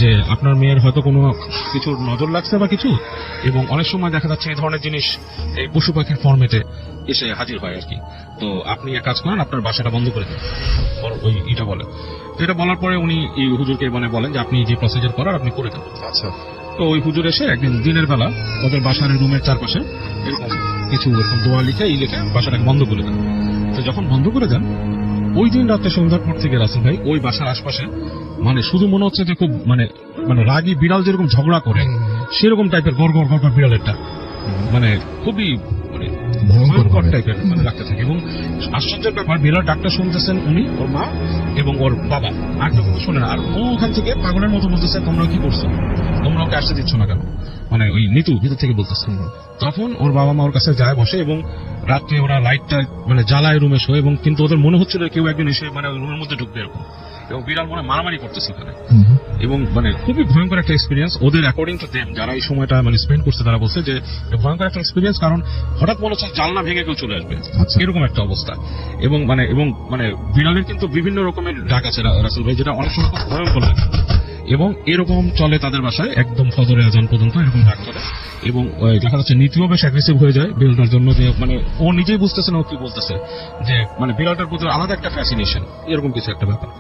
যে আপনার মেয়ের হয়তো কোনো কিছুর নজর লাগছে বা কিছু। এবং অনেক সময় দেখা যাচ্ছে এই ধরনের জিনিস এই পশু পাখির ফর্মেটে এসে হাজির হয় আর কি। তো আপনি এক কাজ করেন, আপনার বাসাটা বন্ধ করে দিন, ওই এটা বলে। তো এটা বলার পরে উনি এই হুজুরকে মানে বলেন যে আপনি যে প্রসিজার করার আপনি করে দেন। আচ্ছা, তো ওই হুজুর এসে একদিন দিনের বেলা ওদের বাসার রুমের চারপাশে এরকম কিছু এরকম দোয়া লিখে বাসাটাকে বন্ধ করে দেন। তো যখন বন্ধ করে দেন, ওই দিন রাতে সন্ধ্যার পর থেকে রাসেল ভাই ওই বাসার আশপাশে মানে শুধু মনে হচ্ছে যে খুব মানে মানে রাগী বিড়াল যেরকম ঝগড়া করে সেরকম টাইপের গড় গড় গড় বিড়ালেরটা মানে খুবই মানে ভয়ঙ্কর টাইপের মানে লাগতে থাকে। এবং আশ্চর্যের ব্যাপার, বিড়াল ডাক্তার শুনতেছেন উনি, ওর মা এবং ওর বাবা, আর কেউ কিন্তু শোনে না। আর ও ওখান থেকে পাগলের মতো বলতেছে তোমরা কি করছো, তোমরা ওকে আসতে দিচ্ছ না কেন, মানে ওই নিতু ভিতর থেকে বলতেছে। তখন ওর বাবা মা ওর কাছে যায় বসে এবং রাত্রে ওরা লাইটটা মানে জ্বালায় রুমে শোয়। এবং কিন্তু ওদের মনে হচ্ছিল কেউ একজন এসে মানে রুমের মধ্যে ঢুকবে এরকম। এবং বিড়াল মনে মারামারি করতেছে ওখানে। এবং মানে খুবই ভয়ঙ্কর একটা এক্সপিরিয়েন্স ওদের, অ্যাকর্ডিং টু দেম, যারা এই সময়টা মানে স্পেন্ড করছে তারা বলছে যে ভয়ঙ্কর একটা এক্সপিরিয়েন্স। কারণ হঠাৎ মনে হচ্ছে জানলা ভেঙে কেউ চলে আসবে, এরকম একটা অবস্থা। এবং মানে বিড়ালের কিন্তু বিভিন্ন রকমের ডাক আছে রাসেল ভাই, যেটা অনেক সময় খুব ভয়ঙ্কর লাগে। এবং এরকম চলে তাদের বাসায় একদম ফজরে আজান পর্যন্ত এরকম ডাক চলে। এবং দেখা যাচ্ছে নীতিও বেশ অ্যাগ্রেসিভ হয়ে যায় বিড়ালটার জন্য, যে মানে ও নিজেই বুঝতেছে না ও কি বলতেছে, যে মানে বিড়ালটার প্রতি আলাদা একটা ফ্যাসিনেশন, এরকম কিছু একটা ব্যাপার।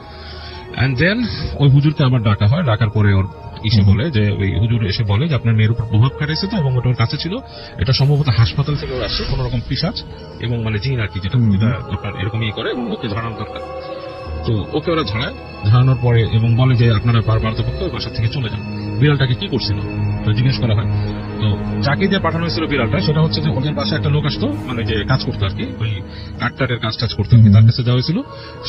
এন্ড দেন ওই হুজুরকে আবার ডাকা হয়। ডাকার পরে ওর এসে বলে যে ওই হুজুর এসে বলে যে আপনার মেয়ের উপর প্রভাব খাটাইছে তো, এবং ওটা ওর কাছে ছিল, এটা সম্ভবত হাসপাতাল থেকে ওর আসছে কোন রকম পিশাচ এবং মানে জিন আর কি, যেটা আপনার এরকম ইয়ে করে এবং ওকে ধরানো দরকার। তো ওকে ওরা ঝাড়ানোর পরে এবং বলে যে আপনারা পারতপক্ষে ওই বাসা থেকে চলে যান। বিড়ালটাকে কি করছিল তো জিজ্ঞেস করা হয়। তো যাকে দিয়ে পাঠানো হয়েছিল বিড়ালটা, সেটা হচ্ছে যে ওদের বাসায় একটা লোক আসতো, মানে যে কাজ করতো আর কি, ওই কাঠটারের কাজ টাজ করতো আর কি, তার কাছে যাওয়া হয়েছিল।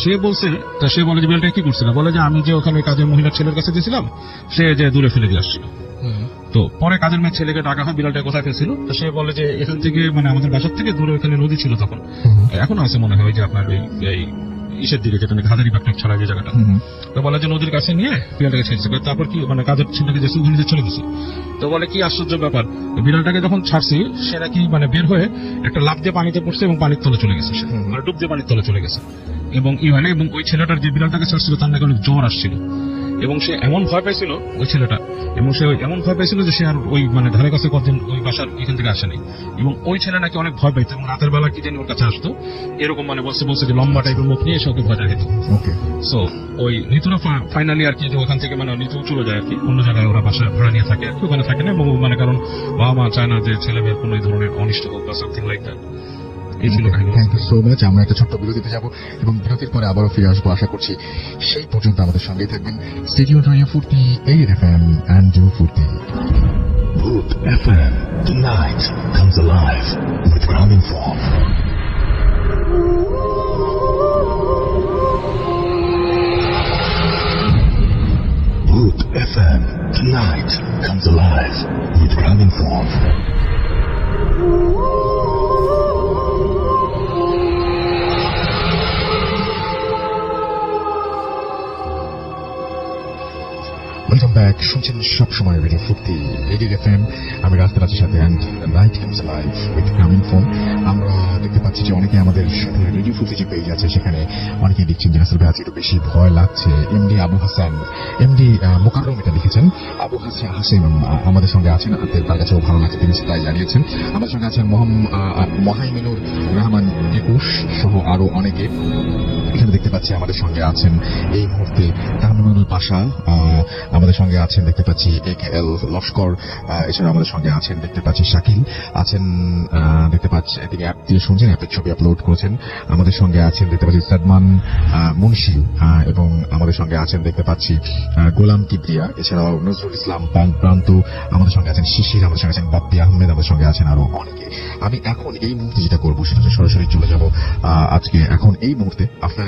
সে বলছে, তা সে বলে যে বিড়ালটা কি করছিল, বলে যে আমি যে ওখানে কাজের মহিলার ছেলের কাছে দিয়েছিলাম, সে যে দূরে ফেলে দিয়ে আসছিল। তো পরে কাজের মেয়ে ছেলেকে ডাকা হয় বিড়ালটা কোথায় ফেলছিল। তো সে বলে যে এখান থেকে মানে আমাদের বাসার থেকে দূরে ওখানে নদী ছিল তখন, এখনো আছে মনে হয় যে আপনার এই ইসের দিকে, যেটা ঘাদারি বাকটাক ছাড়া যে জায়গাটা। তো বলে যে নদীর কাছে নিয়ে বিড়ালটাকে ছেড়েছে। তারপর কি মানে কাজের ছেলেকে যে সুগন্ধি চলে গেছে। তো বলে কি আশ্চর্য ব্যাপার, বিড়ালটাকে যখন ছাড়ছি সে নাকি মানে বের হয়ে একটা লাফ দিয়ে পানিতে পড়ছে এবং পানির তলে চলে গেছে, সে মানে ডুব দিয়ে পানির তলে চলে গেছে। এবং ই হয় না, এবং ওই ছেলেটার যে বিড়ালটাকে ছাড়ছিল তার নাকি অনেক জ্বর আসছিল। এবং সে এমন ভয় পাইছিল ওই ছেলেটা, এবং সে এমন ভয় পাইছিল যে সে আর ওই মানে ধারে কাছে কতদিন ওই বাসার এখান থেকে আসেনি। এবং ওই ছেলে নাকি অনেক ভয় পাইতো এবং রাতের বেলা কি জানি ওর কাছে আসতো এরকম, মানে বলছে যে লম্বা টাইপের মুখ নিয়ে এসে ওকে ভয় দেখাইতো। সো ওই নিতুরা ফাইনালি আর কি যে ওখান থেকে মানে নিতু চলে যায় আর কি, অন্য জায়গায় ওরা বাসা ভাড়া নিয়ে থাকে আর কি, ওখানে থাকে না। এবং মানে কারণ বাবা মা চায় না যে ছেলে মেয়ের কোনো ধরনের অনিষ্ট হোক বা সামথিং লাইক দ্যাট। এই ছিল কাহিনী। Thank you so much. আমরা একটা ছোট্ট বিরতিতে যাব এবং বিরতির পরে আবারও ফিরে আসবো আশা করছি। সেই পর্যন্ত আমাদের সঙ্গেই থাকবেন। স্টেডিও রেডিও ফুর্তি, এর এফএম এন্ড ডু ফুর্তি। Booth FM, tonight comes alive with Grounding Form. Booth FM, tonight comes alive with Grounding Form. Welcome back. শুনছেন সবসময় রেডিও ফুর্তি, রেডিও এফএম। আমি রাস্তার আছি সাথে, and night comes live with গ্রামীণ ফোন। আমরা দেখতে পাচ্ছি যে অনেকে আমাদের সাথে রেডিও ফুর্তি যে পেজ আছে সেখানে অনেকেই লিখছেন যে আসলে আজকে একটু বেশি ভয় লাগছে। এমডি আবু হাসান, এমডি মোকাররম এটা লিখেছেন। আবু হাসিম আমাদের সঙ্গে আছেন, তার কাছেও ভালো লাগছে, তিনি তাই জানিয়েছেন। আমাদের সঙ্গে আছেন মোহাইমিনুর রহমান 21 সহ আরো অনেকে। এখানে দেখতে পাচ্ছি আমাদের সঙ্গে আছেন এই মুহূর্তে তামিমুল পাশা, আমাদের সঙ্গে আছেন দেখতে পাচ্ছি AKL লস্কর, এছাড়া আমাদের সঙ্গে আছেন দেখতে পাচ্ছি শাকিল আছেন, দেখতে পাচ্ছি এদিকে অ্যাপ দিয়ে শুনছেন, অ্যাপের ছবি আপলোড করেছেন। আমাদের সঙ্গে আছেন দেখতে পাচ্ছি সাদমান মুন্সি, এবং আমাদের সঙ্গে আছেন দেখতে পাচ্ছি গোলাম কিবরিয়া, এছাড়াও নজরুল ইসলাম প্রান্ত, আমাদের সঙ্গে আছেন শিশির, আমাদের সঙ্গে আছেন বাপ্পি আহমেদ, আমাদের সঙ্গে আছেন আরো অনেকে। আমি এখন এই মুহূর্তে যেটা করবো সেটা হচ্ছে সরাসরি চলে যাব আজকে এখন এই মুহূর্তে আপনার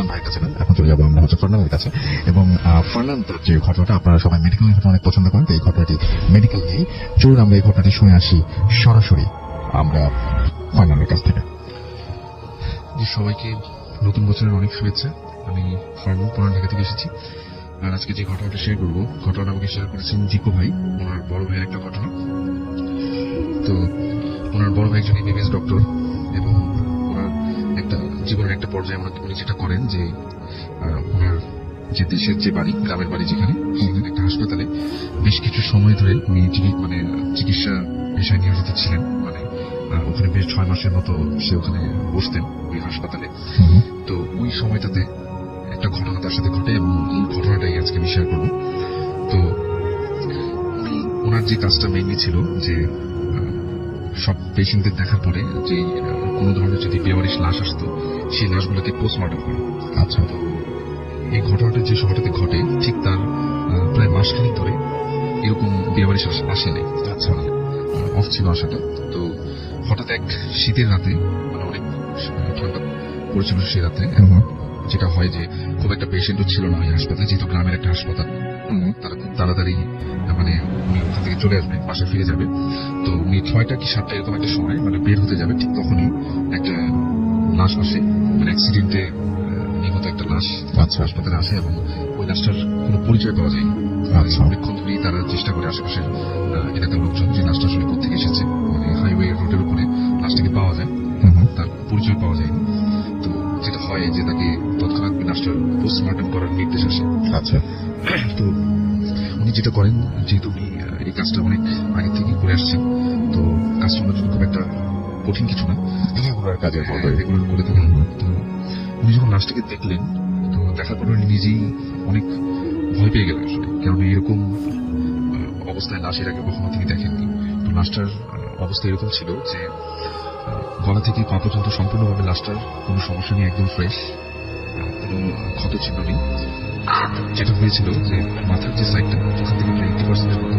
ভাইয়ের কাছে না, এখন চলে যাবো আমরা হচ্ছে ফার্নান্দের কাছে। এবং ফার্নান্দের যে ঘটনাটা আপনারা সবাই মেডিকেল ঘটনা অনেক পছন্দ করেন, তো এই ঘটনাটি মেডিকেল নিয়েই। চলুন আমরা এই ঘটনাটি শুনে আসি সরাসরি আমরা ফার্নান্দের কাছ থেকে। সবাইকে নতুন বছরের অনেক শুভেচ্ছা। আমি ফার্নান্দ পুরান ঢাকা থেকে এসেছি। আর আজকে যে ঘটনাটা শেয়ার করবো, ঘটনাটা আমাকে শেয়ার করেছেন জিকো ভাই, ওনার বড় ভাইয়ের একটা ঘটনা। তো ওনার বড় ভাই একজন MBBS ডক্টর, এবং ওনার একটা জীবনের একটা পর্যায়ে উনি যেটা করেন যে ওনার যে দেশের যে বাড়ি, গ্রামের বাড়ি যেখানে, সেখানে একটা হাসপাতালে বেশ কিছু সময় ধরে উনি চিকিৎসা পেশায় নিয়োজিত ছিলেন। মানে ওখানে বেশ 6 মাসের মতো সে ওখানে বসতেন ওই হাসপাতালে। তো ওই সময়টাতে একটা ঘটনা তার সাথে ঘটে, এবং এই ঘটনাটাই আজকে আমি শেয়ার করবো। তো উনি ওনার যে কাজটা মেইনলি ছিল যে সব পেশেন্টদের দেখার পরে যে কোনো ধরনের যদি বেওয়ারিশ লাশ আসতো, সেই লাশগুলোকে পোস্টমর্টম করে। আচ্ছা, তো এই ঘটনাটা যে সময়টাতে ঘটে ঠিক তার প্রায় মাসখানেক ধরে এরকম বেওয়ারিশ আসে নেই। আচ্ছা, অফ ছিল আসাটা। তো হঠাৎ এক শীতের রাতে, মানে অনেক ঠান্ডা পড়েছিল সেই রাতে, যেটা হয় যে খুব একটা পেশেন্টও ছিল না ওই হাসপাতালে, যেহেতু গ্রামের একটা হাসপাতাল। তারা খুব তাড়াতাড়ি মানে উনি ওখান থেকে চলে আসবে, বাসায় ফিরে যাবে। তো উনি 6টা কি 7টা এরকম একটা সময় মানে বের হতে যাবে, ঠিক তখনই একটা লাশ আসে, মানে অ্যাক্সিডেন্টে নিহত একটা লাশ হাসপাতালে আসে, এবং ওই লাশটার কোনো পরিচয় পাওয়া যায়নি। অনেকক্ষণ ধরেই তারা চেষ্টা করে আশেপাশের এলাকার লোকজন যে লাশটা আসলে কোথেকে এসেছে, মানে হাইওয়ে রোডের উপরে লাশটাকে পাওয়া যায়, তার পরিচয় পাওয়া যায়নি। তো যেটা হয় যে তাকে তৎক্ষণাৎ লাশটার পোস্টমর্টম করার নির্দেশ আসে। আচ্ছা, তো উনি যেটা করেন, যেহেতু উনি এই কাজটা অনেক আগে থেকে করে আসছেন, তো কাজটা ওনার জন্য খুব একটা কঠিন কিছু না, রেগুলার করে থাকেন। তো উনি যখন লাশটাকে দেখলেন, তো দেখার পর উনি নিজেই অনেক ভয় পেয়ে গেলেন আসলে, কারণ এরকম অবস্থায় লাশ এর আগে কখনো তিনি দেখেননি। তো লাশটার অবস্থা এরকম ছিল যে গলা থেকে পা পর্যন্ত সম্পূর্ণভাবে লাশটার কোনো সমস্যা নেই, একদম ফ্রেশ, কোনো ক্ষত চিহ্ন নেই। যেটা হয়েছিল যে মাথার যে সাইডটা, ওখান থেকে 80% মতো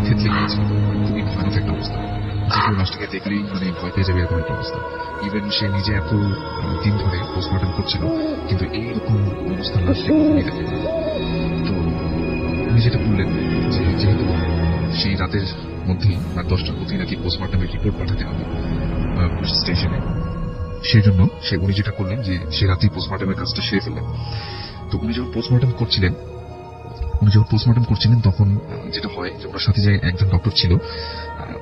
থেতলে গিয়েছিল। খুবই ভয়ানক একটা অবস্থা, যে কেউ লাশটাকে দেখলেই মানে ভয় পেয়ে যাবে এরকম একটা অবস্থা। ইভেন সে নিজে এত দিন ধরে পোস্টমর্টম করছিল, কিন্তু এইরকম অবস্থার লাশ সে কখনই দেখেনি। তো উনি যেটা বললেন যে যেহেতু সেই রাতের মধ্যেই বা 10টার মধ্যেই নাকি পোস্টমর্টমের রিপোর্ট পাঠাতে হবে পুলিশ স্টেশনে, সেই জন্য উনি যেটা করলেন যে সে রাতেই পোস্টমর্টমের কাজটা সেরে ফেললেন। তো উনি যখন পোস্টমর্টম করছিলেন তখন যেটা হয় যে ওনার সাথে যে একজন ডক্টর ছিল,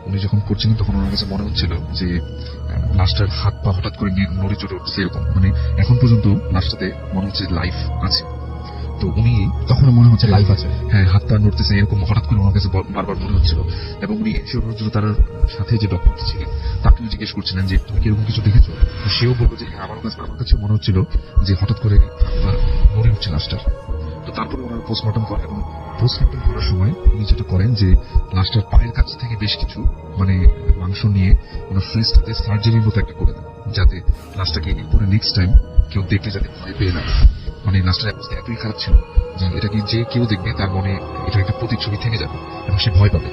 উনি যখন করছিলেন তখন ওনার কাছে মনে হচ্ছিল যে লাশটার হাত পা হঠাৎ করে নড়ে চড়ে উঠছে, এরকম মানে এখন পর্যন্ত লাশটাতে মনে হচ্ছে লাইফ আছে। তো উনি তখন মনে হচ্ছে লাইফ আছে, হ্যাঁ, হাত পা নড়তেছে, এরকম হঠাৎ করে ওনার কাছে বারবার মনে হচ্ছিল। এবং উনি তার সাথে যে ডক্টর ছিলেন তাকেও জিজ্ঞেস করছিলেন যে তুমি কি এরকম কিছু দেখেছো? সেও বলবো যে হ্যাঁ, আমার কাছে মনে হচ্ছিল যে হঠাৎ করে হাত পা নড়ে উঠছে লাশটার। তো তারপরে ওনারা পোস্টমর্টম করেন, এবং পোস্টমর্টম করার সময় উনি যেটা করেন যে লাশটার পায়ের কাছ থেকে বেশ কিছু মানে মাংস নিয়ে ওনার ফ্রিজটাতে সার্জারির মতো একটা করে দেন, যাতে লাশটাকে এরপরে নেক্সট টাইম কেউ দেখলে যাতে ভয় পেয়ে না। মানে লাশটার অবস্থা এতই খারাপ ছিল যে এটাকে যে কেউ দেখবে তার মনে এটা একটা প্রতিচ্ছবি থেকে যাবে এবং সে ভয় পাবে।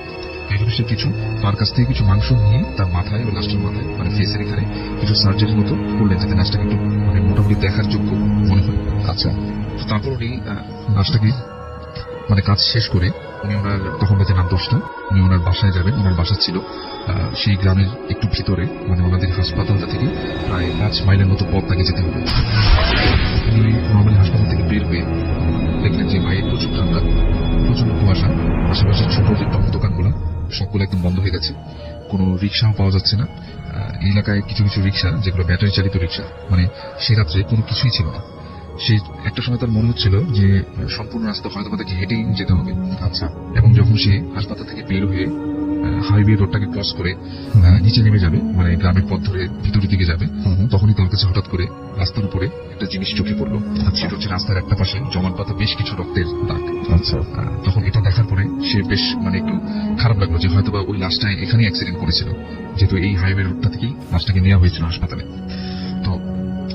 এই জন্য সে কিছু তার কাছ থেকে কিছু মাংস নিয়ে তার মাথায় ও লাশটার মাথায় মানে ফেসের এখানে কিছু সার্জারির মতো করলেন, যাতে লাশটাকে একটু মানে মোটামুটি দেখার যোগ্য মনে হয়। আচ্ছা, তো তারপর উনি লাশটাকে মানে কাজ শেষ করে উনি ওনার তখন বাজে রাত 10টা, উনি ওনার বাসায় যাবেন। ওনার বাসা ছিল সেই গ্রামের একটু ভিতরে, মানে ওনাদের হাসপাতালটা থেকে প্রায় 5 মাইলের মতো পথ তাকে যেতে হবে। উনি নর্মালি হাসপাতাল থেকে বের হয়ে দেখলেন যে বাইরে প্রচুর ঠান্ডা, প্রচুর কুয়াশা, আশেপাশে ছোট যে দোকানগুলো সবগুলো একদম বন্ধ হয়ে গেছে, কোনো রিক্সাও পাওয়া যাচ্ছে না। এই এলাকায় কিছু কিছু রিক্সা যেগুলো ব্যাটারি চালিত রিক্সা, মানে সে রাত্রে কোনো কিছুই ছিল না। সেই একটা সময় তার মনে হচ্ছিল যে সম্পূর্ণ রাস্তা হয়তো তাকে হেঁটেই যেতে হবে। আচ্ছা, এবং যখন সে হাসপাতাল থেকে বের হয়ে হাইওয়ে রোডটাকে ক্রস করে নিচে নেমে যাবে, মানে গ্রামের পথ ধরে ভিতরের দিকে যাবে, তখনই তার কাছে হঠাৎ করে রাস্তার উপরে একটা জিনিস চোখে পড়লো। সেটা হচ্ছে রাস্তার একটা পাশে জমাট পাতা বেশ কিছু রক্তের দাগ। আচ্ছা, তখন এটা দেখার পরে সে বেশ মানে একটু খারাপ লাগলো যে হয়তোবা ওই লাশটা এখানেই অ্যাক্সিডেন্ট করেছিল, যেহেতু এই হাইওয়ে রোডটা থেকেই লাশটাকে নেওয়া হয়েছিল হাসপাতালে। তো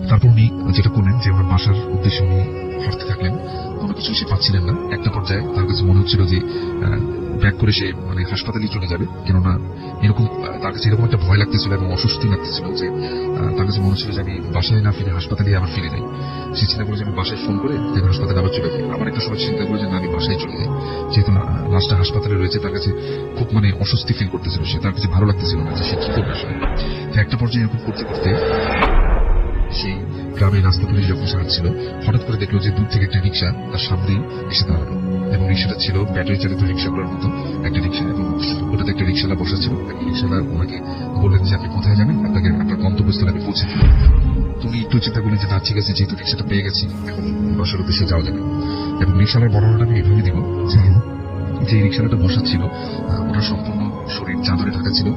তারপর উনি যেটা করলেন যে ওনার বাসার উদ্দেশ্যে উনি হাঁটতে থাকলেন, কোনো কিছু সে পাচ্ছিলেন না। একটা পর্যায়ে তার কাছে মনে হচ্ছিল যে ব্যাক করে সে মানে হাসপাতালেই চলে যাবে, কেননা এরকম তার কাছে এরকম একটা ভয় লাগতেছিল এবং অস্বস্তি লাগতেছিল যে তার কাছে মনে হচ্ছিল যে আমি বাসায় না ফিরে হাসপাতালে আবার ফিরে যাই। সে চিন্তা করে যে আমি বাসায় ফোন করে তাকে হাসপাতালে আবার চলে যাই। আমার একটা সময় চিন্তা করে যে না, আমি বাসায় চলে যাই, যেহেতু লাশটা হাসপাতালে রয়েছে। তার কাছে খুব মানে অস্বস্তি ফিল করতেছিল, সে তার কাছে ভালো লাগতেছিল না যে সে কি করবে আসলে। তো একটা পর্যায়ে এরকম করতে করতে সেই গ্রামের রাস্তা ধরে যখন সে হাঁটছিল, হঠাৎ করে দেখলো যে দূর থেকে একটা রিক্সা তার সামনেই এসে দাঁড়ালো, এবং রিক্সাটা ছিল ব্যাটারি চালিত রিক্সাগুলোর মতো একটা রিক্সা, এবং ওটাতে একটা রিক্সালা বসা ছিল। রিক্সালা ওনাকে বললেন যে আপনি কোথায় যাবেন, আপনাকে আপনার গন্তব্যস্থলে আমি পৌঁছে দেব। তুমি একটু চিন্তা করলেন যে না ঠিক আছে, যেহেতু রিক্সাটা পেয়ে গেছি এখন বাসার উদ্দেশ্যে যাওয়া যাবে। এবং রিক্সালার বর্ণনাটা আমি এভাবে দিব যে রিক্সালাটা বসা ছিল, ওনার সম্পূর্ণ শরীর চাদরে ঢাকা ছিল,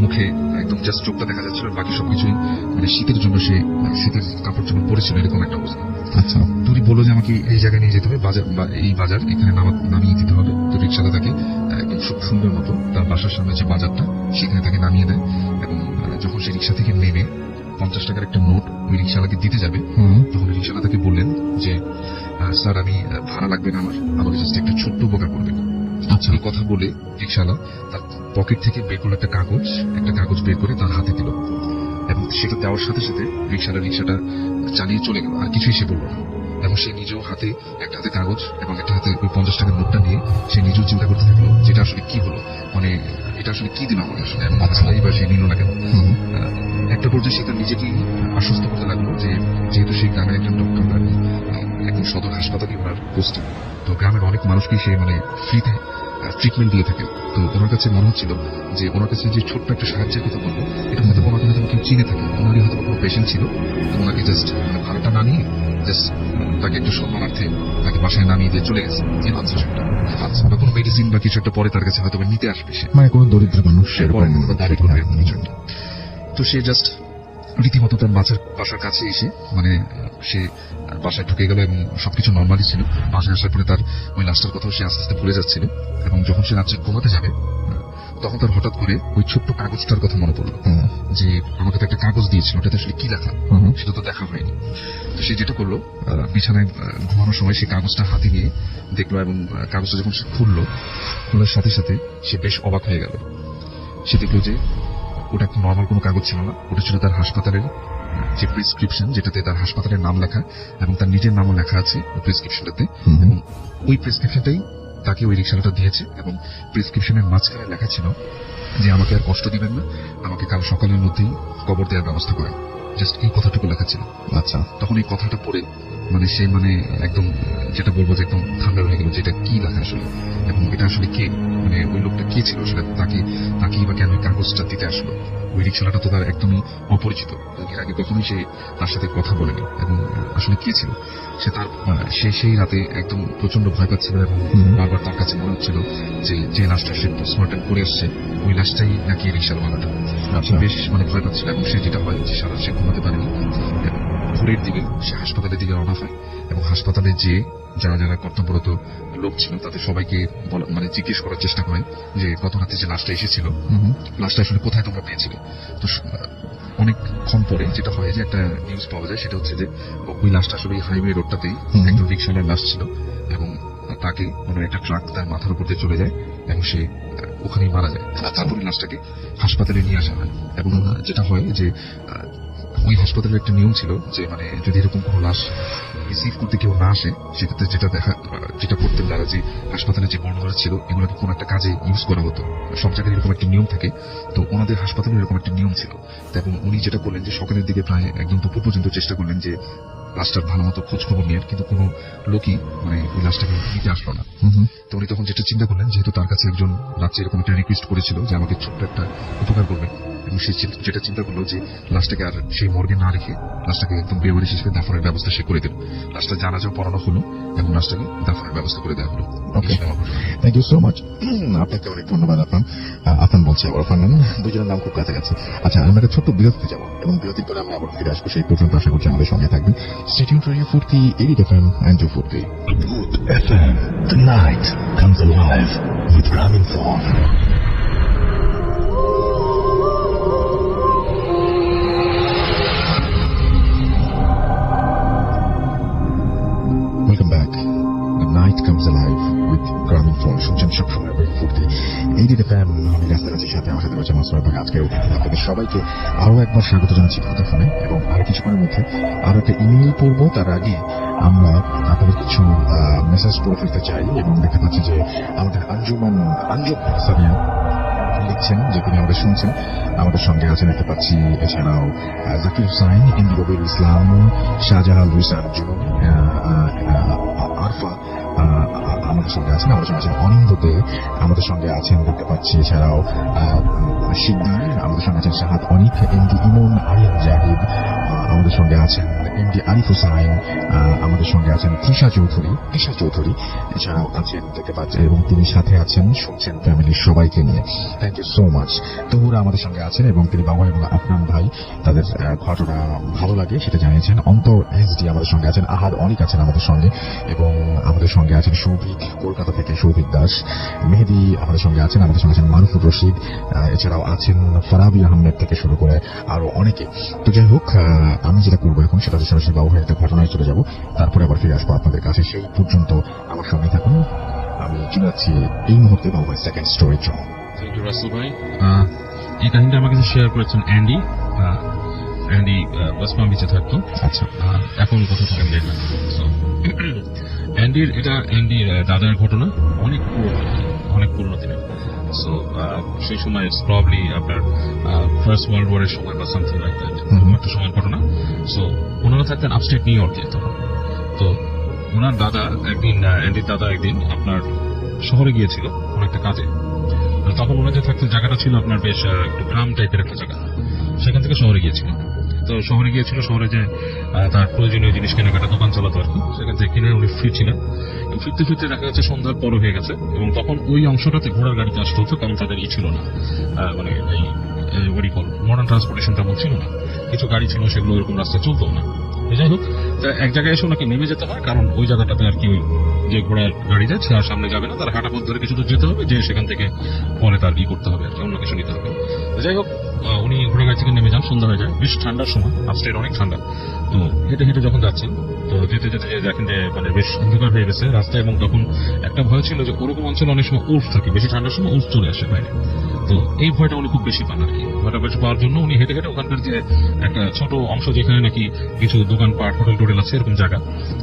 মুখে একদম জাস্ট চোখটা দেখা যাচ্ছিল, বাকি সবকিছুই মানে শীতের জন্য সে শীতের কাপড় চোপড় পরেছিল, এরকম একটা অবস্থা। আচ্ছা, তুমি বলো যে আমাকে এই জায়গায় নিয়ে যেতে হবে, বাজার বা এই বাজার এখানে নামিয়ে দিতে হবে। তো রিক্সাটা তাকে একদম খুব সুন্দর মতো তার বাসার সামনে যে বাজারটা সেখানে তাকে নামিয়ে দেয়। এবং যখন সে রিক্সা থেকে নেমে 50 টাকার একটা নোট ওই রিক্সাওয়ালাকে দিতে যাবে, তখন রিক্সাওয়ালা তাকে বললেন যে স্যার আমি ভাড়া লাগবে না, আমাকে জাস্ট একটা ছোট্ট উপকার করবেন। আচ্ছা, এই কথা বলে রিক্সাওয়ালা তার পকেট থেকে বের করলো একটা কাগজ বের করে তার হাতে দিল, এবং সেটা দেওয়ার সাথে সাথে রিক্সাটা চালিয়ে চলে গেল, আর কিছুই সে বলল না। এবং সে নিজেও হাতে একটা হাতে কাগজ এবং একটা হাতে ওই 50 টাকার নোটটা নিয়ে সে নিজেও চিন্তা করতে থাকলো যেটা আসলে কি হলো, মানে এটা আসলে কি দিল আমাকে আসলে, এবং আচ্ছাই বা সে নিল না কেন। একটা পর্যায়ে সে তার নিজেকেই আশ্বস্ত করতে লাগলো যে যেহেতু সেই গ্রামের একজন ডক্টর, একজন সদর হাসপাতালে ওনার পোস্টিং, তো গ্রামের অনেক মানুষকে সে মানে ফ্রিতে ট্রিটমেন্ট দিয়ে থাকে। তো ওনার কাছে মনে হচ্ছিল যে ওনার কাছে যে ছোট্ট একটা সাহায্যের কথা বলবো, এটা হয়তো ওনাকে হয়তো কেউ চিনে থাকে, ওনারই হয়তো কোনো পেশেন্ট ছিল, তো ওনাকে জাস্ট মানে ভাড়াটা না নিয়ে জাস্ট তাকে একটু সম্মানার্থে তাকে বাসায় নামিয়ে দিয়ে চলে গেছে। আচ্ছা, বা কোনো মেডিসিন বা কিছু একটা পরে তার কাছে হয়তো নিতে আসবে সে, মানে কোনো দরিদ্র মানুষ পরে কোনো দাবি করবে এরকম কিছু একটা। তো সে জাস্ট রীতিমতো তার বাসার কাছে এসে মানে সে বাসায় ঢুকে গেল, এবং সবকিছু নর্মালি ছিল। বাসায় আসার পরে তার ওই লাশটার কথাও সে আস্তে আস্তে ভুলে যাচ্ছিল, এবং যখন সে রাত্রে ঘুমাতে যাবে তখন তার হঠাৎ করে ওই ছোট্ট কাগজটার কথা মনে পড়লো যে আমাকে তো একটা কাগজ দিয়েছিল, ওটাতে আসলে কি লেখা সেটা তো দেখা হয়নি। তো সে যেটা করলো, বিছানায় ঘুমানোর সময় সে কাগজটা হাতে নিয়ে দেখলো, এবং কাগজটা যখন সে খোলার সাথে সাথে সে বেশ অবাক হয়ে গেল। সে দেখলো যে ওটা নর্মাল কোনো কাগজ ছিল না, ওটা ছিল তার হাসপাতালের যে প্রেসক্রিপশন, যেটাতে তার হাসপাতালের নাম লেখা এবং তার নিজের নামও লেখা আছে ওই প্রেসক্রিপশনটাতে। এবং ওই প্রেসক্রিপশনটাই তাকে ওই রিক্সাটা দিয়েছে, এবং প্রেসক্রিপশনের মাঝখানে লেখা ছিল যে আমাকে আর কষ্ট দিবেন না, আমাকে কাল সকালের মধ্যেই কবর দেওয়ার ব্যবস্থা করেন। জাস্ট এই কথাটুকু লেখা ছিল। আচ্ছা, তখন তখন এই কথাটা পড়ে মানে সে মানে একদম যেটা বলবো যে একদম ঠান্ডা হয়ে গেল, যে এটা কি লেখা আসলে, এবং এটা আসলে কে, মানে ওই লোকটা কে ছিল আসলে, তাকেই বা কেন কাগজটা দিতে আসলো। ওই রিক্সাওয়ালাটা তো তার একদমই অপরিচিত, এর আগে কখনোই সে তার সাথে কথা বলেনি, এবং আসলে কে ছিল সে সেই রাতে একদম প্রচন্ড ভয় পাচ্ছিল, এবং বারবার তার কাছে মনে হচ্ছিল যে লাশটা সে পোস্টমর্টম করে আসছে ওই লাশটাই নাকি রিক্সাওয়ালাটা। বেশ মানে ভয় পাচ্ছিল, এবং সে যেটা হয় যে সারা সে ঘুমাতে পারেনি, এবং ভোরের দিকে সে হাসপাতালের দিকে রওনা হয়, এবং হাসপাতালে যে যারা কর্তব্যরত লোক ছিল তাদের সবাইকে মানে জিজ্ঞেস করার চেষ্টা করে যে গত রাতে যে লাশটা এসেছিল, লাশটা আসলে কোথায় তোমরা পেয়েছিলে। তো অনেকক্ষণ পরে যেটা হয় যে একটা নিউজ পাওয়া যায়, সেটা হচ্ছে যে ওই লাশটা আসলে হাইওয়ে রোডটাতেই একজন রিক্সাওয়ালার লাশ ছিল, এবং তাকে কোনো একটা ট্রাক তার মাথার উপর দিয়ে চলে যায়, এবং সে ওখানেই মারা যায়। তারপরে লাশটাকে হাসপাতালে নিয়ে আসা হয়, এবং যেটা হয় যে ওই হাসপাতালের একটা নিয়ম ছিল যে মানে যদি এরকম কোনো লাশ রিসিভ করতে কেউ না আসে, সেক্ষেত্রে যেটা করতেন যারা যে হাসপাতালে যে বর্ণনা ছিল এগুলোকে কোনো একটা কাজে ইউজ করা হতো। সব জায়গায় এরকম একটা নিয়ম থাকে, তো ওনাদের হাসপাতালে এরকম একটা নিয়ম ছিল। এবং উনি যেটা করলেন যে সকালের দিকে প্রায় একদম দুপুর পর্যন্ত চেষ্টা করলেন যে লাশটার ভালো মতো খোঁজ খবর নেওয়ার, কিন্তু কোনো লোকই মানে ওই লাশটাকে নিতে আসলো না। তো উনি তখন যেটা চিন্তা করলেন, যেহেতু তার কাছে একজন রাত্রে এরকম একটা রিকোয়েস্ট করেছিল যে আমাকে ছোট্ট একটা উপকার করবেন, এবং সে যেটা চিন্তা করলো যে লাশটাকে আর সেই মর্গে না রেখে লাশটাকে একদম বেবারিশ হিসেবে দাফনের ব্যবস্থা সে করে দিল। লাশটা জানাজাও পড়ানো হলো এবং লাশটাকে দাফনের ব্যবস্থা করে দেওয়া হলো। ওকে, থ্যাংক ইউ সো মাচ। আপনাকে অনেক ধন্যবাদ। আফনান বলছি, আবার আফনান, দুজনের নাম খুব কাছাকাছি। আচ্ছা, আমরা একটা ছোট্ট বিরতিতে যাবো এবং বিরতির পরে আমরা আবার ফিরে আসবো। সেই পর্যন্ত আশা করছি আমাদের সঙ্গে থাকবেন। স্টে টিউনড টু রেডিও ফুর্তি, এডিট এফএম এন্ড ফুর্তি। Booth FM. Tonight comes alive with Graminphone. Welcome back. The night comes alive with Graminphone. শুনছেন সবসময় ফুর্তি, এডিট এফএম। আমি রাস্তার কাছে সাথে আমার সাথে রয়েছে মাসুর ভাই। আজকের অতিথি আপনাদের সবাইকে আরো একবার স্বাগত জানাচ্ছি ফুর্তিফোনে এবং আর কিছুক্ষণের মধ্যে আরো একটা ইমেইল পড়বো। তার আগে আমরা আপনাদের কিছু মেসেজ পড়ে ফেলতে চাই এবং দেখতে পাচ্ছি যে আমাদের আঞ্জুম সাদিয়া লিখছেন যে তিনি আমাদের শুনছেন, আমাদের সঙ্গে আছেন দেখতে পাচ্ছি। এছাড়াও জাকির হুসাইন, ইন্দিগোবির ইসলাম, শাহজাহান, লুইস আঞ্জুম, আরফা আমাদের সঙ্গে আছেন। আমাদের সঙ্গে আছেন অনিন্দতে, আমাদের সঙ্গে আছেন দেখতে পাচ্ছি। এছাড়াও শিকদার, আমাদের সঙ্গে আছেন শাহাদ অনিক, এমডি ইমন, আরিয়ান জাহিদ, আমাদের সঙ্গে আছেন এমডি আরিফ হুসাইন, আমাদের সঙ্গে আছেন তৃষা চৌধুরী, এছাড়াও আছেন দেখতে পাচ্ছি এবং তিনি সাথে আছেন শুনছেন ফ্যামিলির সবাইকে নিয়ে। Thank you so much. Tahura আমাদের সঙ্গে আছেন এবং তিনি বাবা এবং আফনান ভাই তাদের ঘটনা ভালো লাগে সেটা জানিয়েছেন। অন্তর এসডি আমাদের সঙ্গে আছেন, আহাদ অনিক আছেন আমাদের সঙ্গে এবং আমাদের সঙ্গে আছেন সৌভিক কলকাতা থেকে, সৌভিক দাস, মেহেদি আমাদের সঙ্গে আছেন, আমাদের সঙ্গে আছেন মারুফুর রশিদ, এছাড়াও আছেন ফারাবি আহমেদ থেকে শুরু করে আরো অনেকে। তো যাই হোক, আমি যেটা করবো এখন সেটা হচ্ছে সরাসরি বাবু ভাইয়ের একটা ঘটনায় চলে যাব, তারপরে আবার ফিরে আসবো আপনাদের কাছে। সেই পর্যন্ত আমার সঙ্গে থাকুন। আমি চলে যাচ্ছি এই মুহূর্তে বাবু ভাই সেকেন্ড স্টোরির জন্য। থ্যাংক ইউ রাসেল ভাই। এই কাহিনীটা আমার কাছে শেয়ার করেছেন অ্যান্ডি ওয়েস্ট পাম বিচে থাকতো। আচ্ছা, এখন কোথাও থাকেন দেখবেন। অ্যান্ডির দাদার ঘটনা অনেক পুরোনো দিনের। সো সেই সময় ইটস প্রবাবলি আপনার ফার্স্ট ওয়ার্ল্ড ওয়ারের সময় বা সামথিং লাইক দ্যাট, একটা সময়ের ঘটনা। সো ওনারা থাকতেন আপস্টেট নিউ ইয়র্কে তখন। তো ওনার দাদা অ্যান্ডির দাদা একদিন আপনার শহরে গিয়েছিল কোন একটা কাজে। তখন ওনার যে থাকতে জায়গাটা ছিল আপনার বেশ একটু গ্রাম টাইপের একটা জায়গা, সেখান থেকে শহরে গিয়েছিল। তো শহরে যে তার প্রয়োজনীয় জিনিস কেনাকাটা দোকান চালাতো আর কি, সেখান থেকে কিনে উনি ফিরছিলেন। ফিরতে দেখা যাচ্ছে সন্ধ্যার পর হয়ে গেছে এবং তখন ওই অংশটাতে ঘোড়ার গাড়িতে আসতে হতো, কারণ তাদের ছিল না, মানে এই মডার্ন ট্রান্সপোর্টেশনটা ছিল না। কিছু গাড়ি ছিল, সেগুলো এরকম রাস্তায় চলতো না। যাই হোক, এক জায়গায় এসে ওনাকে নেমে যেতে হয়, কারণ ওই জায়গাটাতে আর কি ওই যে ঘোড়ার গাড়ি যায় সে আর সামনে যাবে না, তার হাঁটা পথ ধরে কিছু দূর যেতে হবে, যে সেখান থেকে পরে তার করতে হবে আর কি, অন্য কিছু নিতে হবে। যাই হোক, উনি ঘোড়া গাড়ি থেকে নেমে যান, সন্ধ্যা হয়ে যায়, বেশ ঠান্ডার সময়, আপস্টেট অনেক ঠান্ডা। তো হেঁটে যখন যাচ্ছেন, তো যেতে দেখেন যে মানে বেশ অন্ধকার হয়ে গেছে রাস্তা, এবং তখন একটা ভয় ছিল যে ওরকম অঞ্চলে অনেক সময় উল্ফ থাকে, বেশি ঠান্ডার সময় উল্ফ চলে আসে বাইরে। তো এই ভয়টা উনি খুব বেশি পান আর কি। ভয়টা বেশি পাওয়ার জন্য উনি হেঁটে ওখানকার যে একটা ছোট অংশ যেখানে নাকি কিছু দোকানপাট, হোটেল আছে এরকম জায়গা,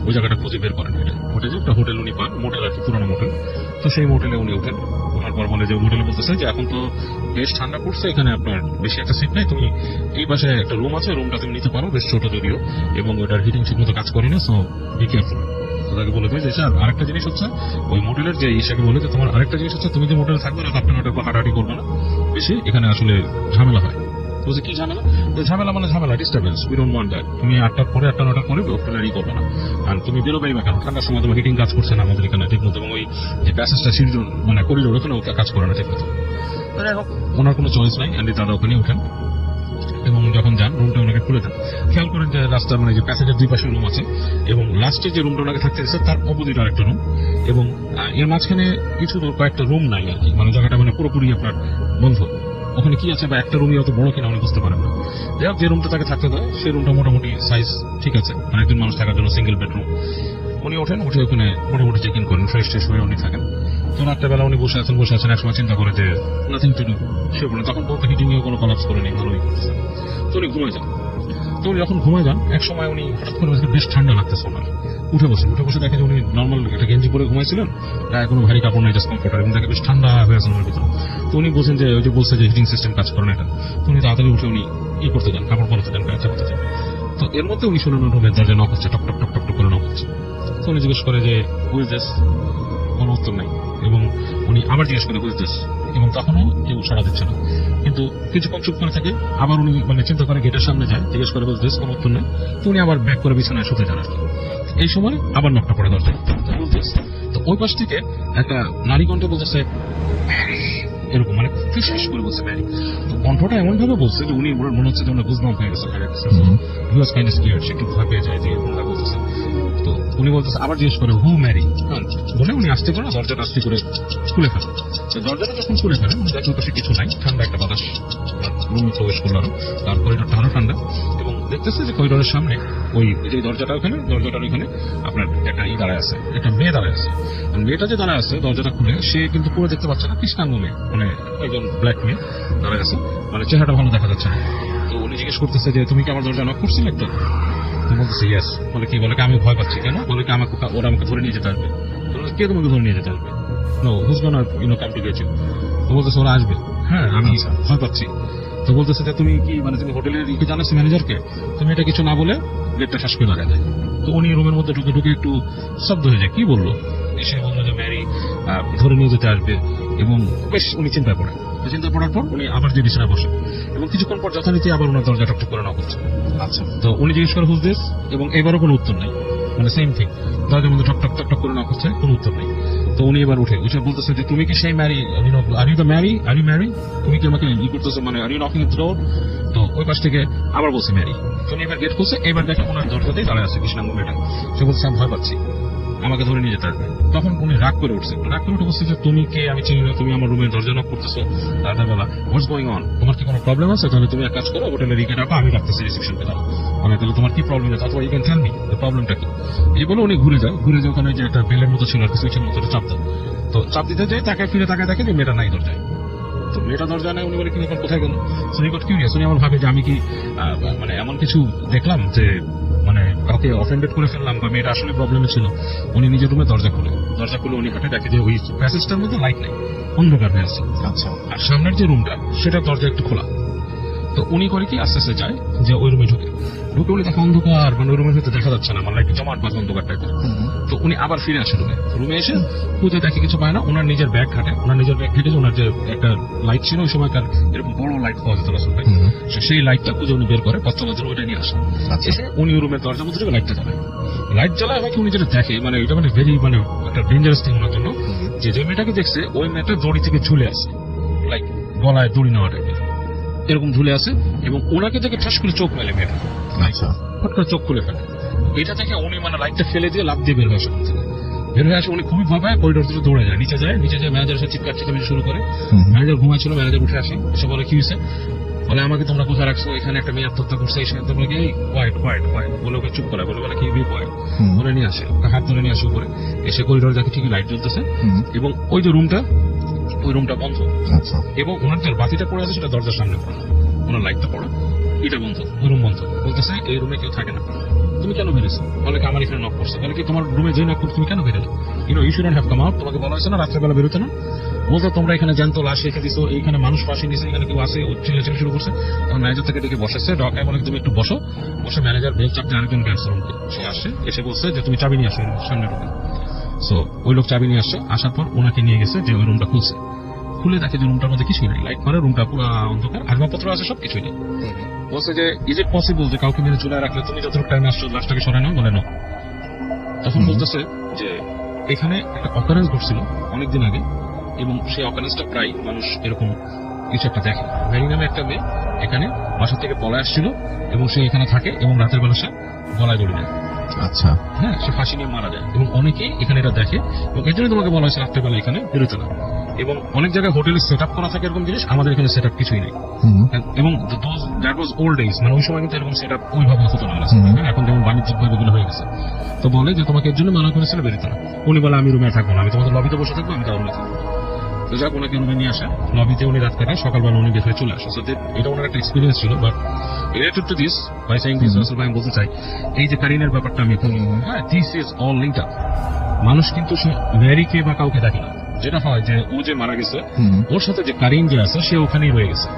ওই জায়গাটা খুঁজে বের করেন। হোটেল একটা হোটেল উনি পান, মোটেল আর কি, পুরোনো মোটেল। তো সেই মোটেলে উনি ওঠেন। ওঠার পর বলে যে মোটেলে বলতেছে যে এখন তো বেশ ঠান্ডা পড়ছে, এখানে আপনার বেশি একটা সিট নাই, তুমি এই পাশে একটা রুম আছে, রুমটা তুমি নিতে পারো, বেশ ছোট যদিও, এবং ওটার হিটিং ঠিক মতো কাজ করে না, সো বি কেয়ারফুল। তাকে বলে দেয় যে স্যার আরেকটা জিনিস হচ্ছে ওই মোটেলের যে ইসাকে বলে যে তোমার আরেকটা জিনিস হচ্ছে, তুমি যে মোটেলে থাকবে না আপনার ওটা হাঁটাহাঁটি করবে না বেশি, এখানে আসলে ঝামেলা হয়। বলছে কি ঝামেলা? ঝামেলা disturbance, we don't want that. তুমি 8টার পরে 9টার পরে হোটেলেরই করবে না, আর তুমি বেরোবেই বা কেন, ঠান্ডার সময় তোমার হিটিং কাজ করছে না আমাদের এখানে ঠিক মতো, এবং ওই যে প্যাসেজটা সিঁড়ি মানে করিডোর ওখানে কাজ করে না ঠিক মতো। যাই হোক, ওনার কোনো চয়েস নাই, অ্যান্ডি দাদা ওখানে ওঠেন এবং যখন যান রুমটা ওনাকে খুলে দেন। খেয়াল করেন যে রাস্তা মানে যে প্যাসেজের দুই পাশে রুম আছে এবং লাস্টে যে রুমটা ওনাকে থাকতে দিচ্ছে তার অপোজিট আরেকটা রুম, এবং এর মাঝখানে কিছু কয়েকটা রুম নাই আর কি, মানে জায়গাটা মানে পুরোপুরি আপনার বন্ধ। ওখানে কি আছে বা একটা রুমই অত বড় কিনা উনি বুঝতে পারেন না। যাই হোক, যে রুমটা তাকে থাকতে দেয় সেই রুমটা মোটামুটি সাইজ ঠিক আছে, মানে একজন মানুষ থাকার জন্য সিঙ্গেল বেডরুম। উনি ওঠেন, উঠে ওখানে মোটামুটি চেক ইন করেন, ফ্রেশ ট্রেশ হয়ে উনি থাকেন। তো রাত্রেবেলা উনি বসে আছেন, একসময় চিন্তা করে যে নাথিং টু ডু, সে বলে তখন বলতে হিটিং এও কোনো কলাপস করেনি, ভালোই করতেছে। তো উনি ঘুমায় যান। তো উনি যখন ঘুমায় যান, এক সময় উনি হঠাৎ করে বেশ ঠান্ডা লাগতেছে ওনার। উঠে বসে দেখে যে উনি নর্মাল একটা গেঞ্জি পরে ঘুমাইছিলেন, গায়ে কোনো ভারী কাপড় নেই, জাস্ট কমফোর্টার, এবং দেখে বেশ ঠান্ডা হয়ে আছে ওনার ভিতরে। তো উনি বলছেন যে ওই যে বলছে যে হিটিং সিস্টেম কাজ করে না এটা। তো উনি তাড়াতাড়ি উঠে উনি করতে যান, কাপড় পরাতে যান, গায়ে চাপাতে যান। তো এর মধ্যে উনি শুনেন রুমের দরজা নক হচ্ছে, টক টক টক টক করে নক হচ্ছে। তো উনি জিজ্ঞেস করে যে হু ইজ দিস, কোনো উত্তর নাই, এবং উনি আবার জিজ্ঞেস করে হু ইজ দিস, এবং তখনও কেউ সাড়া দিচ্ছে না। কিন্তু কিন্তু কিছুক্ষণ চুপ করে থাকে, আবার উনি মানে চিন্তা করে গেটের সামনে যায়, জিজ্ঞেস করে বলতে কোনো উত্তর নেই, তো উনি আবার ব্যাক করে বিছানায় শুতে যান আর কি। এই সময় আবার নকটা পড়ে দরজায়, বলতেছে তো ওই পাশ থেকে একটা নারী কণ্ঠে বলতেছে ম্যারি, এরকম মানে ফিস করে বলছে ম্যারি। তো কণ্ঠটা এমন ভাবে বলছে যে উনি ওনার মনে হচ্ছে যে ওনার গুজবাম্প হয়ে গেছে, হি ওয়াজ কাইন্ড অফ স্কেয়ার্ড, সে একটু ভয় পেয়ে যায় যে ওনারা বলতেছে। তো উনি বলতেছে, আবার জিজ্ঞেস করে হু ম্যারি, বলে উনি আস্তে করে দরজাটা আস্তে করে খুলে ফেলেন। তো দরজাটা যখন খুলে ফেলেন উনি দেখেন পাশে কিছু নাই, ঠান্ডা একটা বাতাস রুমে প্রবেশ করলো আরো, তার করিডোরটা আরো ঠান্ডা, এবং দেখতেছে যে করিডোরের সামনে ওই যে দরজাটার ওখানে আপনার একটা দাঁড়ায় আছে, একটা মেয়ে দাঁড়ায় আছে। মেয়েটা যে দাঁড়ায় আছে দরজাটা খুলে, সে কিন্তু পুরো দেখতে পাচ্ছে না, কৃষ্ণাঙ্গ মেয়ে, মানে একজন ব্ল্যাক মেয়ে দাঁড়ায় আছে, মানে চেহারাটা ভালো দেখা যাচ্ছে না। তো উনি জিজ্ঞেস করতেছে যে তুমি কি আমার দরজা নক করছিলে একটু? তো বলতেছে ইয়েস। বলে কি? বলে কি আমি ভয় পাচ্ছি। কেন? বলে কি ওরা আমাকে ধরে নিয়ে যেতে আসবে। কে তোমাকে ধরে নিয়ে যেতে আসবে? No, who's gonna come to get you. তো বলতেছে ওরা আসবে, হ্যাঁ আমি ভয় পাচ্ছি। তো বলতেছে যে তুমি কি মানে তুমি হোটেলের ইকে জানাচ্ছি ম্যানেজারকে? তুমি এটা কিছু না বলে গেটটা শ্বাস করে লাগাই দেয়। তো উনি রুমের মধ্যে ঢুকে একটু শব্দ হয়ে যায়, কি বললো? এসে বললো যে ম্যারি ধরে নিয়ে যেতে আসবে, এবং বেশ উনি চিন্তায় পড়ে। চিন্তা পড়ার পর উনি আবার যে বিছানায় বসে, এবং কিছুক্ষণ পর যথারীতি আবার ওনার দরজা টকটক করে নক করছে। আচ্ছা, তো উনি জিজ্ঞেস করে হুজ দিস, এবং এবারও কোনো উত্তর নেই, মানে সেম থিং, দরজার মধ্যে টক করে নক করছে, কোনো উত্তর নেই। তো উনি এবার উঠে বলতেছে যে তুমি কি সেই Mary? Are you the Mary? Are you Mary? তুমি কি আমাকে ই করতেছো, মানে are you knocking at the door? তো ওই পাশ থেকে আবার বলছে ম্যারি। তো উনি এবার গেট খুলছে, এবার দেখে ওনার দরজাতেই দাঁড়ায় আছে কৃষ্ণাঙ্গ মেয়েটা। সে বলছে আমি ভয় পাচ্ছি, আমাকে ধরে নিয়ে যেতে আসবে। তখন উনি রাগ করে উঠছে, বলছে যে তুমি কে? আমি চিনি না, তুমি আমার রুমের দরজা নক করতেছো রাতের বেলা, হোয়াটস গোয়িং অন? তোমার কি কোনো প্রবলেম আছে? তাহলে তুমি এক কাজ করো, হোটেলের রিকে ডাকো, আমি রাখতেছি রিসেপশনকে দাও, মানে তাহলে তোমার কি প্রবলেম আছে, অথবা you can tell me the প্রবলেমটা কি। এই বলে উনি ঘুরে যায় ওখানে যে একটা বেলের মতো ছিল আর কি, সুইচের মতো চাপ দেয়। তো চাপ দিতে যায়, তাকায় ফিরে তাকায় দেখে যে মেয়েটা নাই দরজায়। তো মেয়েটা দরজা নেয়, উনি বলে কি এখন কোথায় গেল? উনি গট কিউরিয়াস, উনি আমার ভাবে যে আমি কি মানে এমন কিছু দেখলাম যে মানে কাউকে অফেন্ডেড করে ফেললাম, বা মেয়েটা আসলে প্রবলেমে ছিল। উনি নিজের রুমে দরজা খুলে উনি হাঁটে, দেখে যে ওই প্যাসেজটার মধ্যে লাইট নেই, অন্ধকার হয়ে আছে। আচ্ছা, আর সামনের যে রুমটা সেটা দরজা একটু খোলা। তো উনি করে কি আস্তে আস্তে যায় যে ওই রুমে ঢুকে উনি দেখে অন্ধকার, মানে ওই রুমের ভিতরে দেখা যাচ্ছে না, মানে একটু জমাট বাঁধা অন্ধকার টাইপের। তো উনি আবার ফিরে আসে রুমে এসে খুঁজে দেখে কিছু পায় না। ওনার নিজের ব্যাগ ঘাটে, ওনার যে একটা লাইট ছিল ওই সময়কার, এরকম বড় লাইট পাওয়া যেত রাসূল ভাই, সেই লাইটটা খুঁজে উনি বের করে পত্রবাজার ওইটা নিয়ে আসে। এসে উনি ওই রুমের দরজা মধ্যে লাইটটা জ্বালায় বাকি উনি যেটা দেখে, মানে এটা মানে ভেরি মানে একটা ডেঞ্জারাস থিং ওনার জন্য, যে মেয়েটাকে দেখছে ওই মেয়েটা দড়ি থেকে ঝুলে আছে, লাইক গলায় দড়ি নেওয়া টাইপের এরকম ঝুলে আছে, এবং ওনাকে দেখে ঠাস করে চোখ মেলে মেয়েটা, আচ্ছা, ফট করে চোখ খুলে ফেলে। এটা থেকে উনি মানে লাইটটা ফেলে দিয়ে লাফ দিয়ে বের হয়ে আসে। উনি খুবই ভয় পায়, করিডোর থেকে দৌড়ে যায়, নিচে যায় ম্যানেজার সাথে চিৎকার শুরু করে। ম্যানেজার ঘুমাচ্ছিল, ম্যানেজার উঠে আসে, এসে বলে কি হয়েছে? বলে আমাকে তোমরা কোথায় রাখছো? এখানে একটা মেয়ে আত্মহত্যা করছে। এসে বলে কি হোয়াইট বলে ওকে চুপ করায়, বলে কি হোয়াইট বলে নিয়ে আসে, হাত ধরে নিয়ে আসে উপরে। এসে করিডোর দেখে ঠিকই লাইট জ্বলতেছে, এবং ওই যে রুমটা বন্ধ, আচ্ছা, এবং ওনার যে বাতিটা পড়ে আছে সেটা দরজার সামনে পড়ে, ওনার লাইটটা পড়ে, এটা বন্ধ, ওই রুম বন্ধ। বলতেছে এই রুমে কেউ থাকে না, তুমি কেন বেরিয়েছো? বলে কি আমার এখানে নক করছে। বলে কি তোমার রুমে যে নক করছো তুমি কেন বেরোলে? You shouldn't have come out, তোমাকে বলা হয়েছে না রাত্রেবেলা বেরোতে না? বলতো তোমরা এখানে জ্যান্ত লাশ রেখে দিছো, এইখানে মানুষ ফাঁসি নিছে, এখানে কেউ আসে, চিল্লাচিল্লি শুরু করছে। তখন ম্যানেজার থেকে ডেকে বসেছে, ডকায় বলে তুমি একটু বসে ম্যানেজার বেল চাপতে আরেকজন গ্যাস রুমকে সে আসে, এসে বলছে যে তুমি চাবি নিয়ে আসো সামনে রুমে। সো ওই লোক চাবি নিয়ে আসছে, আসার পর ওনাকে নিয়ে গেছে যে ওই রুমটা খুলে দেখে যে রুমটার মধ্যে কিছুই নাই, লাইট মারে, রুমটা পুরো অন্ধকার, আসবাবপত্র আছে, সব কিছুই নেই। বলছে যে ইজ ইট পসিবল যে কাউকে মেরে চুলায় রাখলে তুমি যতটুকু টাইমে আসছো লাশটাকে সরাই নাও? বলে না। তখন বলতেছে যে এখানে একটা অকারেন্স ঘটছিল অনেকদিন আগে, এবং সেই অকারেন্সটা প্রায় মানুষ এরকম কিছু একটা দেখে। ম্যারি নামে একটা মেয়ে এখানে বাসা থেকে পলায় আসছিল, এবং সে এখানে থাকে, এবং রাতের বেলা সে গলায় দড়ি দেয়। আচ্ছা, হ্যাঁ, সে ফাঁসি নিয়ে মারা যায়, এবং অনেকেই এখানে এটা দেখে, এবং এর জন্য তোমাকে বলা হয়েছে রাত্রেবেলা এখানে বেরোতে না। এবং অনেক জায়গায় হোটেলে সেট আপ করা থাকে এরকম জিনিস, আমাদের এখানে সেট আপ কিছুই নেই। এবং দ্যাট ওয়াজ ওল্ড ডেজ, মানে ওই সময় কিন্তু এরকম সেট আপ ওইভাবে হতো না, এখন যেমন বাণিজ্যিক ভাবে এগুলো হয়ে গেছে। তো বলে যে তোমাকে এর জন্য মানা করেছিল বেরোতে না। উনি বলে আমি রুমে থাকবো না, আমি তোমাদের লবিতে বসে থাকবো, আমি তাও রুমে থাকবো। তো যাক, ওনাকে রুমে নিয়ে আসা, লবিতে উনি রাত কাটায়, সকালবেলা উনি বের হয়ে চলে আসে। এটা ওনার একটা এক্সপিরিয়েন্স ছিল। But related to this, by saying this Rasul ভাই বলতে চাই, এই যে কারিনের ব্যাপারটা আমি এখন, হ্যাঁ, this is all linked up. মানুষ কিন্তু সে ম্যারিকে বা কাউকে দেখে না, যেটা হয় যে ও যে মারা গেছে ওর সাথে যে কারিন যে আছে সে ওখানেই রয়ে গেছে,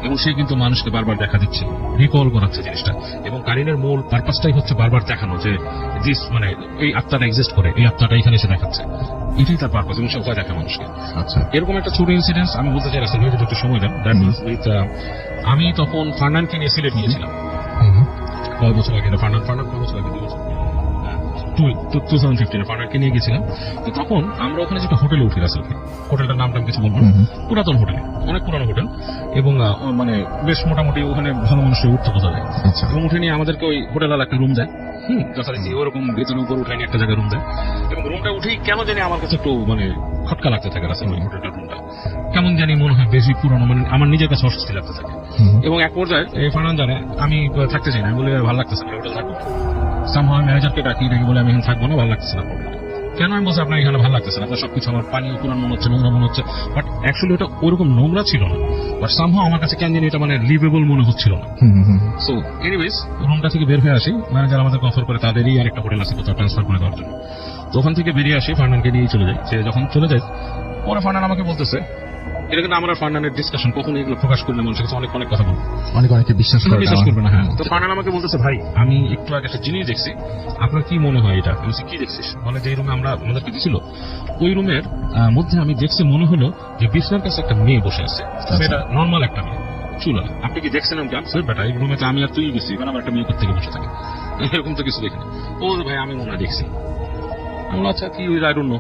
এবং সে কিন্তু মানুষকে বারবার দেখা দিচ্ছে, রিকল করাচ্ছে জিনিসটা। এবং কারিনের মূল পারপাসটাই হচ্ছে বারবার দেখানো যে দিস মানে এই আত্মাটা এক্সিস্ট করে, এই আত্মাটা এখানে এসে দেখাচ্ছে, এটাই তার পারপাস এবং সে ভয় দেখায় মানুষকে। আচ্ছা, এরকম একটা ছোট ইনসিডেন্স আমি বলতে চাই রাসেল ভাই, যদি একটু সময় দেন। দ্যাট মিনস উইথ আমি তখন ফার্নানকে নিয়ে সিলেট গিয়েছিলাম কয়েক বছর আগে, ফার্নান কয়েক বছর আগে, 2015 ফার্নানকে নিয়ে গেছিলাম। তো তখন আমরা ওখানে যেটা হোটেলে উঠি রাসেল ভাই, হোটেলটার নামটা আমি কিছু বলবো না, পুরাতন হোটেল, অনেক পুরানো হোটেল, এবং মানে বেশ মোটামুটি ওখানে ভালো মানুষের উঠতে বোঝা যায়। আচ্ছা, এবং উঠে নিয়ে আমাদেরকে ওই হোটেল একটা রুম দেয়, যথারীতি ওরকম ভেতরে উপর উঠায়নি একটা জায়গায় রুম দেয়। এবং রুমটা উঠেই কেন জানি আমার কাছে একটু মানে খটকা লাগতে থাকে রাসেল ভাই, হোটেলটার রুমটা কেমন জানি মনে হয় বেশি পুরানো, মানে আমার নিজের কাছে অস্বস্তি লাগতে থাকে। এবং এক পর্যায়ে এই ফার্নান জানে আমি থাকতে চাই না, আমি বলি ভালো লাগতেছে না হোটেল থাকবো। সামহাও ম্যানেজারকে ডাকি, ডাকি বলে আমি এখানে থাকবো না, ভালো লাগতেছে না হোটেলটা। কেন আমি বলছি আপনার এখানে ভালো লাগতেছে না, আপনার সবকিছু আমার পানীয় পুরান মনে হচ্ছে, নোংরা মনে হচ্ছে। বাট অ্যাকচুয়ালি ওটা ওরকম নোংরা ছিল না, বাট সামহাও আমার কাছে কেন জানি এটা মানে লিভেবল মনে হচ্ছিল না। সো এনিওয়েজ রুমটা থেকে বের হয়ে আসি, ম্যানেজার আমাদেরকে অফার করে তাদেরই আর একটা হোটেল আছে কোথাও ট্রান্সফার করে দেওয়ার জন্য। তো ওখান থেকে বেরিয়ে আসি, ফার্নানকে নিয়ে চলে যাই। সে যখন চলে যায় পরে ফার্নান আমাকে বলতেছে, এটা কিন্তু আমরা ফার্নানের ডিসকাশন, কখনো এগুলো প্রকাশ করলে মানুষের কাছে অনেক অনেক কথা বলবো, অনেকে বিশ্বাস করবে না। হ্যাঁ, তো ফার্নান আমাকে বলতেছে, ভাই আমি একটু আগে একটা জিনিস দেখছি, আপনার কি মনে হয় এটা? আমি বলছি, কি দেখছিস? বলে যে রুমে আমাদেরকে দিছিল, ওই রুমের মধ্যে আমি দেখছি মনে হলো যে বিছনার কাছে একটা মেয়ে বসে আছে, মেয়েটা নর্মাল একটা মেয়ে, চুলা। আপনি কি দেখছেন? আমি জানছি বেটা, এই রুমে তো আমি আর তুই গেছি, এখানে আমার একটা মেয়ে থেকে বসে থাকে, এরকম তো কিছু দেখিনি। ও ভাই আমি মনে হয় দেখছি। আমি আচ্ছা কি ওই আই ডোন্ট নো,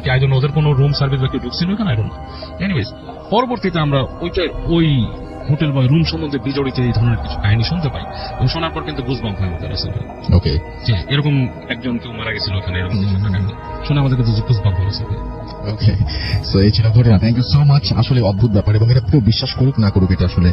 কি আই ডোন্ট নো ওদের কোনো রুম সার্ভিস বা কেউ ঢুকছিল এখানে, আই ডোন্ট নো। এনিওয়েজ পরবর্তীতে আমরা ওই হোটেল বা রুম সম্বন্ধে বিজড়িত এই ধরনের কিছু কাহিনী শুনতে পাই, এবং শোনার পর কিন্তু গুজবাম্প হয় আমাদের আসলে, ওকে, যে এরকম একজন কেউ মারা গেছিল ওখানে, এরকম কিছু একটা কাহিনী শুনে আমাদের কাছে গুজবাম্প হয়েছে। ওকে, সো এই ছিল ঘটনা। Thank you so much. আসলে অদ্ভুত ব্যাপার, এবং এটা কেউ বিশ্বাস করুক না করুক, এটা আসলে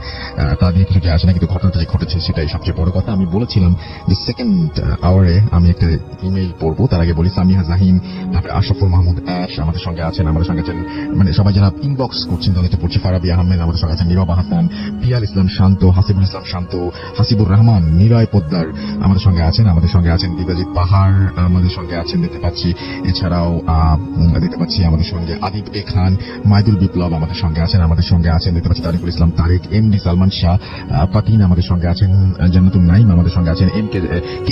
তা দিয়ে কিছু যায় আসে না, কিন্তু ঘটনাটা যে ঘটেছে সেটাই সবচেয়ে বড় কথা। আমি বলেছিলাম যে সেকেন্ড আওয়ারে আমি একটা ইমেইল পড়বো, তার আগে বলি সামিহা জাহিন, তারপরে আশরাফুল মাহমুদ অ্যাশ আমাদের সঙ্গে আছেন, আমাদের সঙ্গে আছেন মানে সবাই যারা ইনবক্স করছেন তাদেরকে পড়ছি, ফারাবি আহমেদ আমাদের সঙ্গে আছেন, নীরব হাসান, পিয়াল ইসলাম শান্ত, হাসিবুল ইসলাম শান্ত, হাসিবুর রহমান, নিরয় পোদ্দার আমাদের সঙ্গে আছেন, আমাদের সঙ্গে আছেন দিবাজিৎ পাহাড় আমাদের সঙ্গে আছেন দেখতে পাচ্ছি, এছাড়াও দেখতে পাচ্ছি আমাদের সঙ্গে আদিব এ খান, মাইদুল বিপ্লব আমাদের সঙ্গে আছেন, আমাদের সঙ্গে আছেন দেখতে পাচ্ছি তারিকুল ইসলাম তারেক, এমডি সালমান শাহ পাতিন আমাদের সঙ্গে আছেন, জান্নাতুল নাইম আমাদের সঙ্গে আছেন,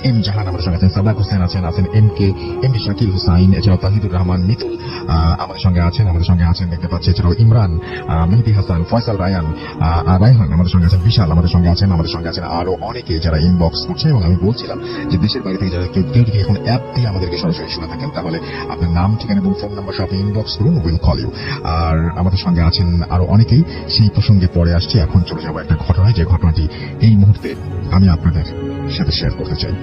এম জাহান আমাদের সঙ্গে আছেন, সাদাক হোসেন আছেন এমডি শাকিল হুসাইন, এছাড়াও তাহিদুর রহমান মিতুল আমাদের সঙ্গে আছেন দেখতে পাচ্ছি, এছাড়াও ইমরান, মেহেদি হাসান, ফয়সাল রায়হান আমাদের সঙ্গে আছেন, বিশাল আমাদের সঙ্গে আছেন আরো অনেকে যারা ইনবক্স করছেন। এবং আমি বলছিলাম যে দেশের বাইরে থেকে যারা কেউ যদি এখন অ্যাপ দিয়ে আমাদেরকে সরাসরি শুনে থাকেন, তাহলে আপনার নাম, ঠিকানা এবং ফোন নাম্বার সব ইনবক্স করুন, উইল কল ইউ। আর আমাদের সঙ্গে আছেন আরো অনেকেই, সেই প্রসঙ্গে পরে আসছে। এখন চলে যাবো একটা ঘটনায়, যে ঘটনাটি এই মুহূর্তে আমি আপনাদের সাথে শেয়ার করতে চাই।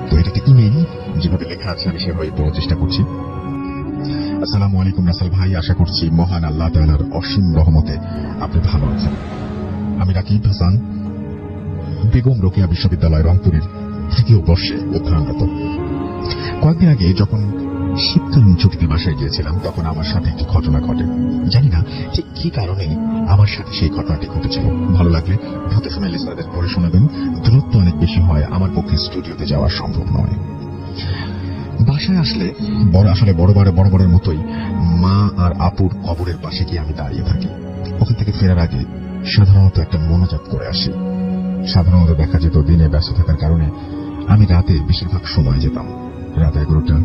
তো এটা একটা ইমেইল, যেভাবে লেখা আছে আমি সেভাবে পড়ার চেষ্টা করছি। আসসালামু আলাইকুম রাসেল ভাই, আশা করছি মহান আল্লাহ তাআলার অসীম রহমতে আপনি ভালো আছেন। আমি রাকিব হাসান, বেগম রোকেয়া বিশ্ববিদ্যালয় রংপুরের তৃতীয় বর্ষে অধ্যয়নরত। কয়েকদিন আগে যখন শীতকালীন ছুটিতে বাসায় গিয়েছিলাম, তখন আমার সাথে একটি ঘটনা ঘটে। জানি না ঠিক কি কারণে আমার সাথে সেই ঘটনাটি ঘটেছিল। ভালো লাগলে ভূতে শুনে লিসনারদের পড়ে শোনাবেন। দূরত্ব অনেক বেশি হয়, আমার পক্ষে স্টুডিওতে যাওয়া সম্ভব নয়। বাসায় আসলে বড় মতোই মা আর আপুর কবরের পাশে গিয়ে আমি দাঁড়িয়ে থাকি। ওখান থেকে ফেরার আগে সাধারণত একটা মোনাজাত করে আসি। সাধারণত দেখা যেত দিনে ব্যস্ত থাকার কারণে আমি রাতে বেশিরভাগ সময় যেতাম। রাত 11টা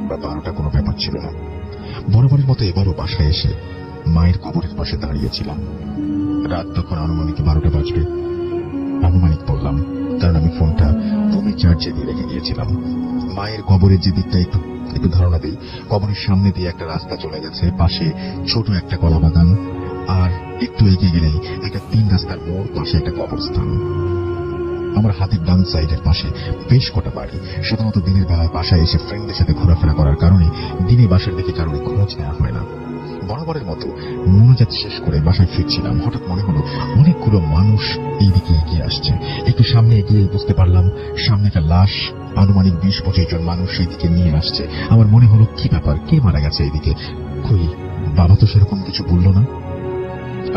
বা 12টা কোনো ব্যাপার ছিল না। বরাবরের মতো এবারও বাসায় এসে মায়ের কবরের পাশে দাঁড়িয়েছিলাম। রাত তখন আনুমানিক 12টা বাজবে। আনুমানিক বললাম কারণ আমি ফোনটা রুমে চার্জে দিয়ে রেখে গিয়েছিলাম। মায়ের কবরের যে দিকটা একটু ধারণা দিই, কবরের সামনে দিয়ে একটা রাস্তা চলে গেছে, পাশে ছোট একটা কলা বাগান, আর একটু এগিয়ে গেলেই একটা 3 রাস্তার মোড়, পাশে একটা কবরস্থান। আমার হাতের ডান সাইডের পাশে বেশ কটা বাড়ি। সাধারণত দিনের বেলায় বাসায় এসে ফ্রেন্ডদের সাথে ঘোরাফেরা করার কারণে দিনে বাসার দিকে কারণে খোঁজ নেওয়া হয় না। বরাবরের মতো মোনাজাত শেষ করে বাসায় ফিরছিলাম, হঠাৎ মনে হলো অনেকগুলো মানুষ এই দিকে এগিয়ে আসছে। একটু সামনে এগিয়ে বুঝতে পারলাম সামনে একটা লাশ, আনুমানিক 20-25 জন মানুষ সেই দিকে নিয়ে আসছে। আমার মনে হলো কি ব্যাপার, কে মারা গেছে এইদিকে? কই, বাবা তো সেরকম কিছু বললো না।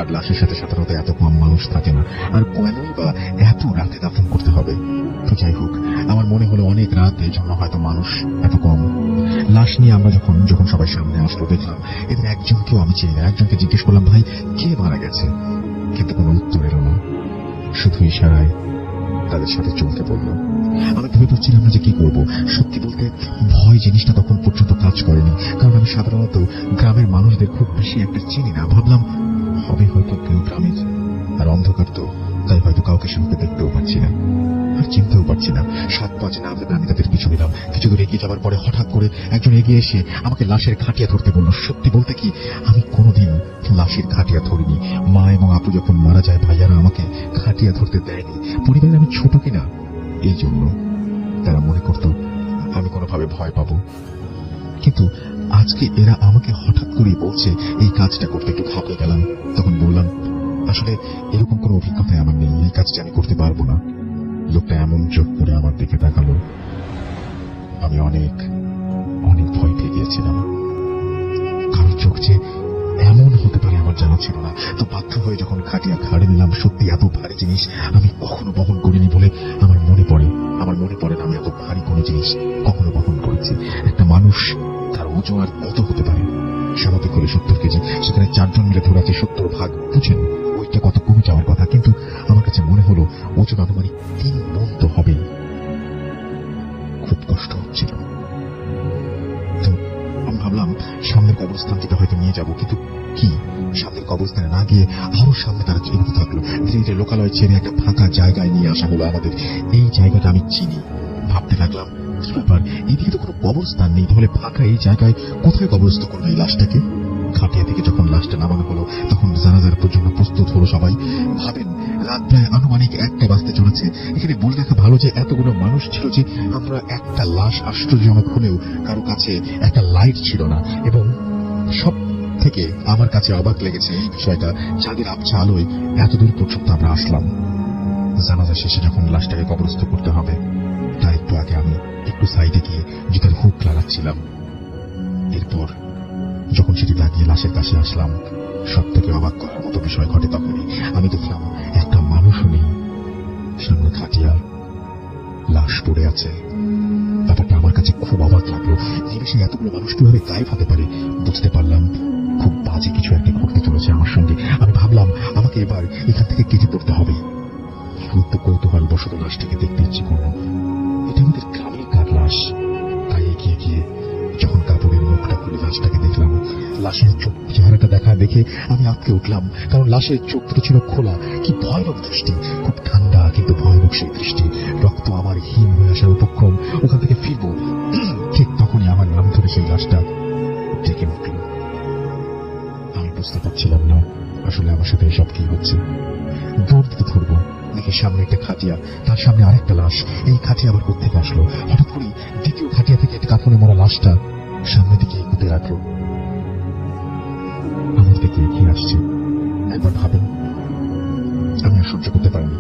আর লাশের সাথে সাধারণত এত কম মানুষ থাকে না, আর কেনই বা এত রাতে দাফন করতে হবে? তো যাই হোক, আমার মনে হলো অনেক রাত, এই জন্য হয়তো মানুষ এত কম। লাশ নিয়ে আমরা যখন সবাই সামনে আসলো, দেখলাম এদের একজনকেও আমি চিনি না। একজনকে জিজ্ঞেস করলাম, ভাই কে মারা গেছে? কিন্তু ইশারায় তাদের সাথে চলতে বলল। আমি ভেবে পাচ্ছিলাম না যে কি করব। সত্যি বলতে ভয় জিনিসটা তখন পর্যন্ত কাজ করেনি, কারণ আমি সাধারণত গ্রামের মানুষদের খুব বেশি একটা চিনি না। ভাবলাম হবে হয়তো কেউ গ্রামের, আর অন্ধকার তো, তাই হয়তো কাউকে সেভাবে দেখতেও পাচ্ছি না আর চিনতেও পারছি না। 7-5 না ভেবে আমি তাদের পিছু নিলাম। কিছু দূর এগিয়ে যাওয়ার পরে হঠাৎ করে একজন এগিয়ে এসে আমাকে লাশের খাটিয়া ধরতে বলল। সত্যি বলতে কি, আমি কোনোদিন লাশের খাটিয়া ধরিনি। মা এবং আপু যখন মারা যায়, ভাইয়ারা আমাকে খাটিয়া ধরতে দেয়নি। পরিবারে আমি ছোট কিনা, এই জন্য তারা মনে করত আমি কোনোভাবে ভয় পাবো। কিন্তু আজকে এরা আমাকে হঠাৎ করে বলছে এই কাজটা করতে, একটু ঘাবড়ে গেলাম। তখন বললাম, আসলে এরকম কোনো অভিজ্ঞতায় আমার নেই, এই কাজটা আমি করতে পারবো না। লোকটা এমন চোখ করে আমার দিকে তাকালো, আমি অনেক অনেক ভয় পেয়ে গিয়েছিলাম। কারোর চোখ যে এমন হতে পারে আমার জানা ছিল না। তো বাধ্য হয়ে যখন খাটিয়া ঘাড়ে নিলাম, সত্যি এত ভারী জিনিস আমি কখনো বহন করিনি বলে আমার মনে পড়ে না আমি এত ভারী কোনো জিনিস কখনো বহন করেছি। একটা মানুষ, তার ওজন আর কত হতে পারে? স্বাভাবিক হলে 70 কেজি, সেখানে 4 জন মিলে ধরাছে 70 ভাগ, বুঝেন ওইটা কত কমে যাওয়ার কথা। কিন্তু আমার কাছে মনে হলো ওজন আনুমানিক 3 মণ তো হবেই। খুব কষ্ট হচ্ছিল। তো আমি ভাবলাম সামনের কবরস্থানটিতে হয়তো নিয়ে যাব, কিন্তু কি, সামনের কবরস্থানে না গিয়ে আরো সামনে তারা এগোতে থাকলো। ধীরে ধীরে লোকালয় ছেড়ে একটা ফাঁকা জায়গায় নিয়ে আসা হলো আমাদের। এই জায়গাটা আমি চিনি। ভাবতে লাগলাম, কি ব্যাপার, এদিকে তো কোনো কবরস্থান নেই, তাহলে ফাঁকা এই জায়গায় কোথায় কবরস্থ করলো এই লাশটাকে? খাটিয়া থেকে যখন লাশটা নামানো হলো, তখন জানাজার জন্য প্রস্তুত হলো সবাই। ভাবেন, রাত প্রায় আনুমানিক 1টা বাজতে চলেছে। এখানে বলে রাখা ভালো যে এতগুলো মানুষ ছিল যে আমরা একটা লাশ আশ্চর্যজনক হলেও কারো কাছে একটা লাইট ছিল না। এবং সব থেকে আমার কাছে অবাক লেগেছে এই বিষয়টা, যাদের আবছা আলোয় এত দূর পর্যন্ত আমরা আসলাম। জানাজা শেষে যখন লাশটাকে কবরস্থ করতে হবে, তার একটু আগে আমি একটু সাইডে গিয়ে জুতার হুক লাগাচ্ছিলাম। এরপর যখন সেটি লাগিয়ে লাশের কাছে আসলাম, সব থেকে অবাক করার মতো বিষয় ঘটে তখনই। আমি দেখলাম একটা মানুষও নেই, সামনে খাটিয়া, লাশ পড়ে আছে। ব্যাপারটা আমার কাছে খুব অবাক লাগলো। নিমেষে এতগুলো মানুষ কিভাবে গায়েব হতে পারে? বুঝতে পারলাম খুব বাজে কিছু একটা ঘটতে চলেছে আমার সঙ্গে। আমি ভাবলাম আমাকে এবার এখান থেকে কেটে পড়তে হবে। কিন্তু কৌতূহল বশত লাশটাকে দেখতে ইচ্ছে করলো। এটা আমাদের গ্রামের কার লাশ? তাই এগিয়ে গিয়ে যখন কাপড়ের মুখটা খুলে লাশটাকে দেখলাম, লাশের চোখ চেহারাটা দেখা দেখে আমি আটকে উঠলাম, কারণ লাশের চোখ দুটো ছিল খোলা। কি ভয়ানক দৃষ্টি, খুব ঠান্ডা কিন্তু ভয়ানক সেই দৃষ্টি। রক্ত আমার হিম হয়ে আসার উপক্রম, ওখান থেকে ফিরবো ঠিক তখনই আমার নাম ধরে সেই লাশটা ডেকে উঠল। আমি বুঝতে পারছিলাম না আসলে আমার সাথে এসব কি হচ্ছে। দৌড় দিতে ধরবো, দেখি সামনে একটা খাটিয়া, তার সামনে আরেকটা লাশ। এই খাটিয়া আবার কোত্থেকে আসলো? হঠাৎ করে দ্বিতীয় খাটিয়া থেকে কাফনে মরা লাশটা সামনের দিকে এগোতে রাখলো, আমার দিকে এগিয়ে আসছে। একবার ভাবেন, আমি আর সহ্য করতে পারিনি।